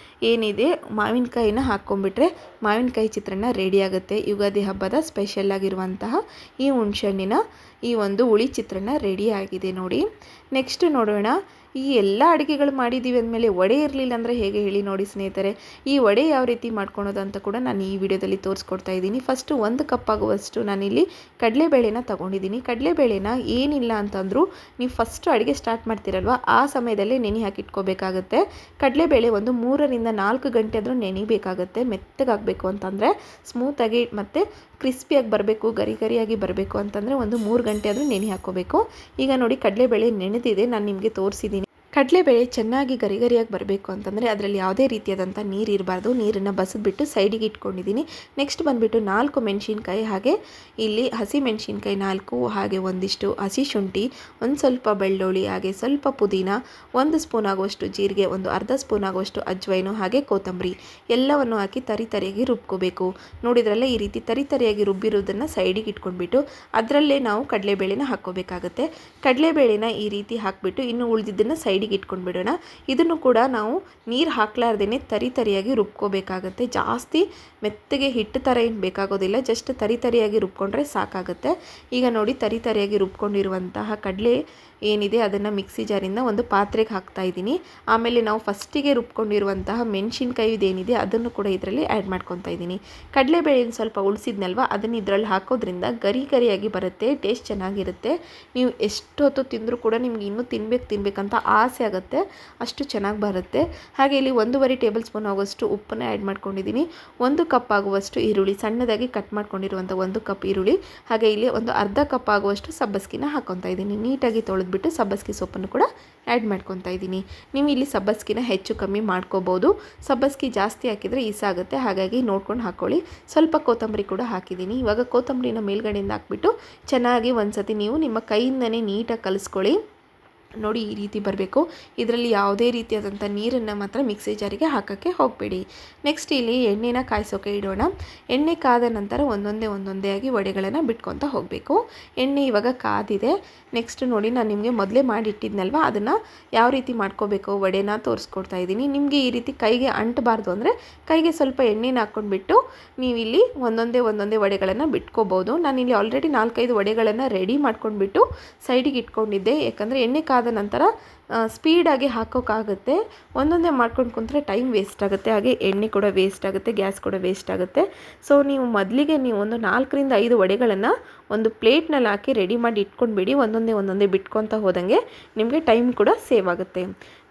A: ಏನಿದೆ ಮಾವಿನಕಾಯಿನ ಹಾಕ್ಕೊಂಡ್ಬಿಟ್ರೆ ಮಾವಿನಕಾಯಿ ಚಿತ್ರಾನ್ನ ರೆಡಿ ಆಗುತ್ತೆ. ಯುಗಾದಿ ಹಬ್ಬದ ಸ್ಪೆಷಲ್ ಆಗಿರುವಂತಹ ಈ ಹುಣಸೆ ಹಣ್ಣಿನ ಈ ಒಂದು ಹುಳಿ ಚಿತ್ರಾನ್ನ ರೆಡಿ ಆಗಿದೆ ನೋಡಿ. ನೆಕ್ಸ್ಟ್ ನೋಡೋಣ, ಈ ಎಲ್ಲ ಅಡುಗೆಗಳು ಮಾಡಿದ್ದೀವಿ ಅಂದಮೇಲೆ ವಡೆ ಇರಲಿಲ್ಲ ಅಂದರೆ ಹೇಗೆ ಹೇಳಿ ನೋಡಿ ಸ್ನೇಹಿತರೆ. ಈ ವಡೆ ಯಾವ ರೀತಿ ಮಾಡ್ಕೊಳೋದು ಅಂತ ಕೂಡ ನಾನು ಈ ವಿಡಿಯೋದಲ್ಲಿ ತೋರಿಸ್ಕೊಡ್ತಾ ಇದ್ದೀನಿ. ಫಸ್ಟು 1 ಕಪ್ ಆಗುವಷ್ಟು ನಾನಿಲ್ಲಿ ಕಡಲೆಬೇಳೆನ ತೊಗೊಂಡಿದ್ದೀನಿ. ಕಡಲೆಬೇಳೆನ ಏನಿಲ್ಲ ಅಂತಂದರೂ ನೀವು ಫಸ್ಟು ಅಡುಗೆ ಸ್ಟಾರ್ಟ್ ಮಾಡ್ತೀರಲ್ವ ಆ ಸಮಯದಲ್ಲೇ ನೆನೆ ಹಾಕಿಟ್ಕೋಬೇಕಾಗತ್ತೆ. ಕಡಲೆಬೇಳೆ ಒಂದು 3ರಿಂದ 4 ಗಂಟೆ ಆದರೂ ನೆನಿಬೇಕಾಗತ್ತೆ. ಮೆತ್ತಗಾಗಬೇಕು ಅಂತಂದರೆ, ಸ್ಮೂತಾಗಿ ಮತ್ತು ಕ್ರಿಸ್ಪಿಯಾಗಿ ಬರಬೇಕು, ಗರಿ ಗರಿಯಾಗಿ ಬರಬೇಕು ಅಂತಂದರೆ ಒಂದು 3 ಗಂಟೆ ಆದರೂ ನೆನೆ ಹಾಕ್ಕೋಬೇಕು. ಈಗ ನೋಡಿ, ಕಡಲೆಬೇಳೆ ನೆನೆದಿದೆ, ನಾನು ನಿಮಗೆ ತೋರಿಸಿದ್ದೀನಿ. ಕಡಲೆಬೇಳೆ ಚೆನ್ನಾಗಿ ಗರಿ ಗರಿಯಾಗಿ ಬರಬೇಕು ಅಂತಂದರೆ ಅದರಲ್ಲಿ ಯಾವುದೇ ರೀತಿಯಾದಂಥ ನೀರು ಇರಬಾರ್ದು. ನೀರನ್ನು ಬಸಿದ್ಬಿಟ್ಟು ಸೈಡಿಗೆ ಇಟ್ಕೊಂಡಿದ್ದೀನಿ. ನೆಕ್ಸ್ಟ್ ಬಂದುಬಿಟ್ಟು 4 ಮೆಣಸಿನ್ಕಾಯಿ, ಹಾಗೆ ಇಲ್ಲಿ ಹಸಿ ಮೆಣಸಿನ್ಕಾಯಿ 4, ಹಾಗೆ ಒಂದಿಷ್ಟು ಹಸಿ ಶುಂಠಿ, ಒಂದು ಸ್ವಲ್ಪ ಬೆಳ್ಳುಳ್ಳಿ, ಹಾಗೆ ಸ್ವಲ್ಪ ಪುದೀನ, 1 ಸ್ಪೂನ್ ಆಗುವಷ್ಟು ಜೀರಿಗೆ, ಒಂದು ಅರ್ಧ ಸ್ಪೂನ್ ಆಗುವಷ್ಟು ಅಜ್ವೈನು, ಹಾಗೆ ಕೊತ್ತಂಬರಿ ಎಲ್ಲವನ್ನು ಹಾಕಿ ತರಿಯಾಗಿ ರುಬ್ಕೋಬೇಕು. ನೋಡಿದ್ರಲ್ಲ, ಈ ರೀತಿ ತರಿಯಾಗಿ ರುಬ್ಬಿರೋದನ್ನು ಸೈಡಿಗೆ ಇಟ್ಕೊಂಡ್ಬಿಟ್ಟು ಅದರಲ್ಲೇ ನಾವು ಕಡಲೆಬೇಳೆನ ಹಾಕ್ಕೋಬೇಕಾಗತ್ತೆ. ಕಡಲೆಬೇಳೆನ ಈ ರೀತಿ ಹಾಕಿಬಿಟ್ಟು ಇನ್ನು ಉಳಿದಿದ್ದನ್ನು ಸೈಡಿಗೆ ಇಟ್ಕೊಂಡ್ಬಿಡೋಣ. ಇದನ್ನು ಕೂಡ ನಾವು ನೀರು ಹಾಕ್ಲಾರ್ದೇ ತರಿಯಾಗಿ ರುಬ್ಕೋಬೇಕಾಗತ್ತೆ. ಜಾಸ್ತಿ ಮೆತ್ತಗೆ ಹಿಟ್ಟು ಥರ ಏನು ಬೇಕಾಗೋದಿಲ್ಲ, ಜಸ್ಟ್ ತರಿಯಾಗಿ ರುಬ್ಕೊಂಡ್ರೆ ಸಾಕಾಗುತ್ತೆ. ಈಗ ನೋಡಿ, ತರಿಯಾಗಿ ರುಬ್ಕೊಂಡಿರುವಂತಹ ಕಡಲೆ ಏನಿದೆ ಅದನ್ನು ಮಿಕ್ಸಿ ಜಾರಿಂದ ಒಂದು ಪಾತ್ರೆಗೆ ಹಾಕ್ತಾ ಇದ್ದೀನಿ. ಆಮೇಲೆ ನಾವು ಫಸ್ಟಿಗೆ ರುಬ್ಕೊಂಡಿರುವಂತಹ ಮೆಣಸಿನ್ಕಾಯಿ ಇದೇನಿದೆ ಅದನ್ನು ಕೂಡ ಇದರಲ್ಲಿ ಆ್ಯಡ್ ಮಾಡ್ಕೊತಾ ಇದ್ದೀನಿ. ಕಡಲೆಬೇಳೆನ ಸ್ವಲ್ಪ ಉಳಿಸಿದ್ನಲ್ವ ಅದನ್ನು ಇದರಲ್ಲಿ ಹಾಕೋದ್ರಿಂದ ಗರಿ ಗರಿಯಾಗಿ ಬರುತ್ತೆ, ಟೇಸ್ಟ್ ಚೆನ್ನಾಗಿರುತ್ತೆ. ನೀವು ಎಷ್ಟು ಹೊತ್ತು ತಿಂದರೂ ಕೂಡ ನಿಮ್ಗೆ ಇನ್ನೂ ತಿನ್ಬೇಕಂತ ಆಸೆ ಆಗುತ್ತೆ, ಅಷ್ಟು ಚೆನ್ನಾಗಿ ಬರುತ್ತೆ. ಹಾಗೆ ಇಲ್ಲಿ 1.5 ಟೇಬಲ್ ಸ್ಪೂನ್ ಆಗುವಷ್ಟು ಉಪ್ಪನ್ನು ಆ್ಯಡ್ ಮಾಡ್ಕೊಂಡಿದ್ದೀನಿ. 1 ಕಪ್ ಆಗುವಷ್ಟು ಈರುಳ್ಳಿ, ಸಣ್ಣದಾಗಿ ಕಟ್ ಮಾಡ್ಕೊಂಡಿರುವಂಥ 1 ಕಪ್ ಈರುಳ್ಳಿ, ಹಾಗೆ ಇಲ್ಲಿ ಒಂದು ಅರ್ಧ ಕಪ್ ಆಗುವಷ್ಟು ಸಬ್ಬಸ್ಗಿನ ಹಾಕ್ಕೊತಾ ಇದ್ದೀನಿ. ನೀಟಾಗಿ ತೊಳೆದ್ಬಿಟ್ಟು ಸಬ್ಬಸ್ಗಿ ಸೊಪ್ಪನ್ನು ಕೂಡ ಆ್ಯಡ್ ಮಾಡ್ಕೊತಾ ಇದ್ದೀನಿ. ನೀವು ಇಲ್ಲಿ ಸಬ್ಬಸ್ಗಿನ ಹೆಚ್ಚು ಕಮ್ಮಿ ಮಾಡ್ಕೋಬೋದು. ಸಬ್ಬಸ್ಗಿ ಜಾಸ್ತಿ ಹಾಕಿದರೆ ಈಸಾಗುತ್ತೆ, ಹಾಗಾಗಿ ನೋಡ್ಕೊಂಡು ಹಾಕ್ಕೊಳ್ಳಿ. ಸ್ವಲ್ಪ ಕೊತ್ತಂಬರಿ ಕೂಡ ಹಾಕಿದ್ದೀನಿ. ಇವಾಗ ಕೊತ್ತಂಬರಿನ ಮೇಲ್ಗಡೆಯಿಂದ ಹಾಕ್ಬಿಟ್ಟು ಚೆನ್ನಾಗಿ ಒಂದ್ಸತಿ ನೀವು ನಿಮ್ಮ ಕೈಯಿಂದನೇ ನೀಟಾಗಿ ಕಲಿಸ್ಕೊಳ್ಳಿ. ನೋಡಿ ಈ ರೀತಿ ಬರಬೇಕು. ಇದರಲ್ಲಿ ಯಾವುದೇ ರೀತಿಯಾದಂಥ ನೀರನ್ನು ಮಾತ್ರ ಮಿಕ್ಸಿ ಜಾರಿಗೆ ಹಾಕೋಕ್ಕೆ ಹೋಗಬೇಡಿ. ನೆಕ್ಸ್ಟ್ ಇಲ್ಲಿ ಎಣ್ಣೆನ ಕಾಯಿಸೋಕೆ ಇಡೋಣ. ಎಣ್ಣೆ ಕಾದ ನಂತರ ಒಂದೊಂದೇ ಆಗಿ ವಡೆಗಳನ್ನು ಬಿಟ್ಕೊತಾ ಹೋಗಬೇಕು. ಎಣ್ಣೆ ಇವಾಗ ಕಾದಿದೆ. ನೆಕ್ಸ್ಟ್ ನೋಡಿ ನಾನು ನಿಮಗೆ ಮೊದಲೇ ಮಾಡಿಟ್ಟಿದ್ನಲ್ವ, ಅದನ್ನು ಯಾವ ರೀತಿ ಮಾಡ್ಕೋಬೇಕು ವಡೆನ ತೋರಿಸ್ಕೊಡ್ತಾ ಇದ್ದೀನಿ. ನಿಮಗೆ ಈ ರೀತಿ ಕೈಗೆ ಅಂಟಬಾರ್ದು ಅಂದರೆ ಕೈಗೆ ಸ್ವಲ್ಪ ಎಣ್ಣೆನ ಹಾಕ್ಕೊಂಡ್ಬಿಟ್ಟು ನೀವಿಲ್ಲಿ ಒಂದೊಂದೇ ವಡೆಗಳನ್ನು ಬಿಟ್ಕೋಬೋದು. ನಾನಿಲ್ಲಿ ಆಲ್ರೆಡಿ 4-5 ವಡೆಗಳನ್ನು ರೆಡಿ ಮಾಡ್ಕೊಂಡ್ಬಿಟ್ಟು ಸೈಡಿಗೆ ಇಟ್ಕೊಂಡಿದ್ದೆ. ಯಾಕಂದರೆ ಎಣ್ಣೆ ಕಾದ ನಂತರ ಸ್ಪೀಡಾಗಿ ಹಾಕೋಕ್ಕಾಗುತ್ತೆ. ಒಂದೊಂದೇ ಮಾಡ್ಕೊಂಡು ಕುಂತ್ರೆ ಟೈಮ್ ವೇಸ್ಟ್ ಆಗುತ್ತೆ, ಹಾಗೆ ಎಣ್ಣೆ ಕೂಡ ವೇಸ್ಟ್ ಆಗುತ್ತೆ, ಗ್ಯಾಸ್ ಕೂಡ ವೇಸ್ಟ್ ಆಗುತ್ತೆ. ಸೊ ನೀವು ಮೊದಲಿಗೆ ನೀವು ಒಂದು 4-5 ವಡೆಗಳನ್ನು ಒಂದು ಪ್ಲೇಟ್ನಲ್ಲಿ ಹಾಕಿ ರೆಡಿ ಮಾಡಿ ಇಟ್ಕೊಂಡ್ಬಿಡಿ. ಒಂದೊಂದೇ ಬಿಟ್ಕೊತಾ ಹೋದಂಗೆ ನಿಮಗೆ ಟೈಮ್ ಕೂಡ ಸೇವ್ ಆಗುತ್ತೆ.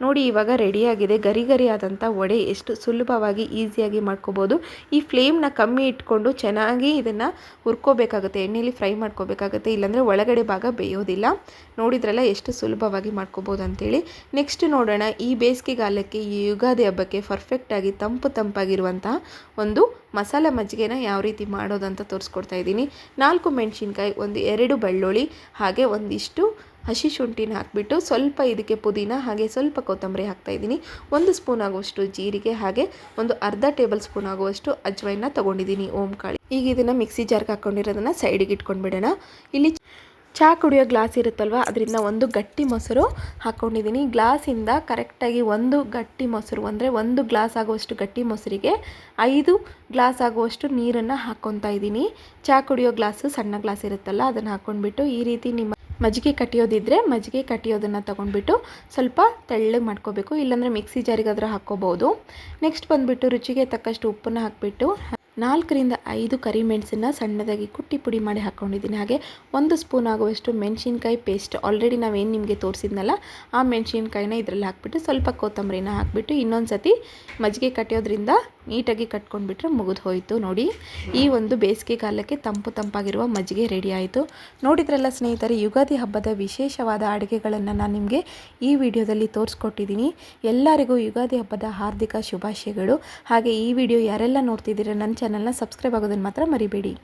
A: ನೋಡಿ ಇವಾಗ ರೆಡಿಯಾಗಿದೆ. ಗರಿ ಆದಂಥ ವಡೆ ಎಷ್ಟು ಸುಲಭವಾಗಿ ಈಸಿಯಾಗಿ ಮಾಡ್ಕೋಬೋದು. ಈ ಫ್ಲೇಮ್ನ ಕಮ್ಮಿ ಇಟ್ಕೊಂಡು ಚೆನ್ನಾಗಿ ಇದನ್ನು ಹುರ್ಕೋಬೇಕಾಗುತ್ತೆ, ಎಣ್ಣೆಯಲ್ಲಿ ಫ್ರೈ ಮಾಡ್ಕೋಬೇಕಾಗುತ್ತೆ, ಇಲ್ಲಾಂದರೆ ಒಳಗಡೆ ಭಾಗ ಬೇಯೋದಿಲ್ಲ. ನೋಡಿದ್ರಲ್ಲ ಎಷ್ಟು ಸುಲಭವಾಗಿ ಮಾಡ್ಕೋಬೋದು ಅಂತೇಳಿ. ನೆಕ್ಸ್ಟ್ ನೋಡೋಣ, ಈ ಬೇಸಿಗೆಗಾಲಕ್ಕೆ ಈ ಯುಗಾದಿ ಹಬ್ಬಕ್ಕೆ ಪರ್ಫೆಕ್ಟಾಗಿ ತಂಪಾಗಿರುವಂತಹ ಒಂದು ಮಸಾಲ ಮಜ್ಜಿಗೆನ ಯಾವ ರೀತಿ ಮಾಡೋದಂತ ತೋರಿಸ್ಕೊಡ್ತಾ ಇದ್ದೀನಿ. 4 ಮೆಣಸಿನ್ಕಾಯಿ, 2 ಬೆಳ್ಳುಳ್ಳಿ, ಹಾಗೆ ಒಂದಿಷ್ಟು ಹಸಿ ಶುಂಠಿನ ಹಾಕಿಬಿಟ್ಟು ಸ್ವಲ್ಪ ಇದಕ್ಕೆ ಪುದೀನ ಹಾಗೆ ಸ್ವಲ್ಪ ಕೊತ್ತಂಬರಿ ಹಾಕ್ತಾಯಿದ್ದೀನಿ. 1 ಸ್ಪೂನ್ ಆಗುವಷ್ಟು ಜೀರಿಗೆ ಹಾಗೆ ಒಂದು ಅರ್ಧ ಟೇಬಲ್ ಸ್ಪೂನ್ ಆಗುವಷ್ಟು ಅಜ್ವೈನ ತೊಗೊಂಡಿದ್ದೀನಿ, ಓಂಕಾಳಿ. ಈಗ ಇದನ್ನು ಮಿಕ್ಸಿ ಜಾರ್ಗೆ ಹಾಕ್ಕೊಂಡಿರೋದನ್ನು ಸೈಡಿಗೆ ಇಟ್ಕೊಂಡ್ಬಿಡೋಣ. ಇಲ್ಲಿ ಚಹಾ ಕುಡಿಯೋ ಗ್ಲಾಸ್ ಇರುತ್ತಲ್ವ, ಅದರಿಂದ ಒಂದು ಗಟ್ಟಿ ಮೊಸರು ಹಾಕ್ಕೊಂಡಿದ್ದೀನಿ. ಗ್ಲಾಸಿಂದ ಕರೆಕ್ಟಾಗಿ ಒಂದು ಗಟ್ಟಿ ಮೊಸರು ಅಂದರೆ 1 ಗ್ಲಾಸ್ ಆಗುವಷ್ಟು ಗಟ್ಟಿ ಮೊಸರಿಗೆ 5 ಗ್ಲಾಸ್ ಆಗುವಷ್ಟು ನೀರನ್ನು ಹಾಕ್ಕೊತಾ ಇದ್ದೀನಿ. ಚಹಾ ಕುಡಿಯೋ ಗ್ಲಾಸು ಸಣ್ಣ ಗ್ಲಾಸ್ ಇರುತ್ತಲ್ಲ, ಅದನ್ನು ಹಾಕ್ಕೊಂಡ್ಬಿಟ್ಟು ಈ ರೀತಿ ನಿಮ್ಮ ಮಜ್ಜಿಗೆ ಕಟ್ಟಿಯೋದಿದ್ದರೆ ಮಜ್ಜಿಗೆ ಕಟ್ಟಿಯೋದನ್ನು ತೊಗೊಂಡ್ಬಿಟ್ಟು ಸ್ವಲ್ಪ ತೆಳ್ಳಗೆ ಮಾಡ್ಕೋಬೇಕು, ಇಲ್ಲಾಂದರೆ ಮಿಕ್ಸಿ ಜಾರಿಗಾದರೂ ಹಾಕ್ಕೋಬೋದು. ನೆಕ್ಸ್ಟ್ ಬಂದುಬಿಟ್ಟು ರುಚಿಗೆ ತಕ್ಕಷ್ಟು ಉಪ್ಪನ್ನು ಹಾಕಿಬಿಟ್ಟು 4-5 ಕರಿಮೆಣಸನ್ನು ಸಣ್ಣದಾಗಿ ಕುಟ್ಟಿ ಪುಡಿ ಮಾಡಿ ಹಾಕ್ಕೊಂಡಿದ್ದೀನಿ. ಹಾಗೆ 1 ಸ್ಪೂನ್ ಆಗುವಷ್ಟು ಮೆಣಸಿನ್ಕಾಯಿ ಪೇಸ್ಟ್, ಆಲ್ರೆಡಿ ನಾವೇನು ನಿಮಗೆ ತೋರಿಸಿದ್ನಲ್ಲ ಆ ಮೆಣಸಿನ್ಕಾಯಿನ ಇದರಲ್ಲಿ ಹಾಕ್ಬಿಟ್ಟು ಸ್ವಲ್ಪ ಕೊತ್ತಂಬರಿನ ಹಾಕಿಬಿಟ್ಟು ಇನ್ನೊಂದು ಸತಿ ಮಜ್ಜಿಗೆ ಕಟ್ಟಿಯೋದ್ರಿಂದ ನೀಟಾಗಿ ಕಟ್ಕೊಂಡ್ಬಿಟ್ರೆ ಮುಗಿದು ಹೋಯಿತು. ನೋಡಿ ಈ ಒಂದು ಬೇಸಿಗೆ ಕಾಲಕ್ಕೆ ತಂಪಾಗಿರುವ ಮಜ್ಜಿಗೆ ರೆಡಿ ಆಯಿತು. ನೋಡಿದ್ರಲ್ಲ ಸ್ನೇಹಿತರೆ, ಯುಗಾದಿ ಹಬ್ಬದ ವಿಶೇಷವಾದ ಅಡುಗೆಗಳನ್ನು ನಾನು ನಿಮಗೆ ಈ ವಿಡಿಯೋದಲ್ಲಿ ತೋರಿಸ್ಕೊಟ್ಟಿದ್ದೀನಿ. ಎಲ್ಲರಿಗೂ ಯುಗಾದಿ ಹಬ್ಬದ ಹಾರ್ದಿಕ ಶುಭಾಶಯಗಳು. ಹಾಗೆ ಈ ವಿಡಿಯೋ ಯಾರೆಲ್ಲ ನೋಡ್ತಿದ್ದೀರಾ ನನ್ನ ಚಾನಲ್ನ ಸಬ್ಸ್ಕ್ರೈಬ್ ಆಗೋದನ್ನು ಮಾತ್ರ ಮರಿಬೇಡಿ.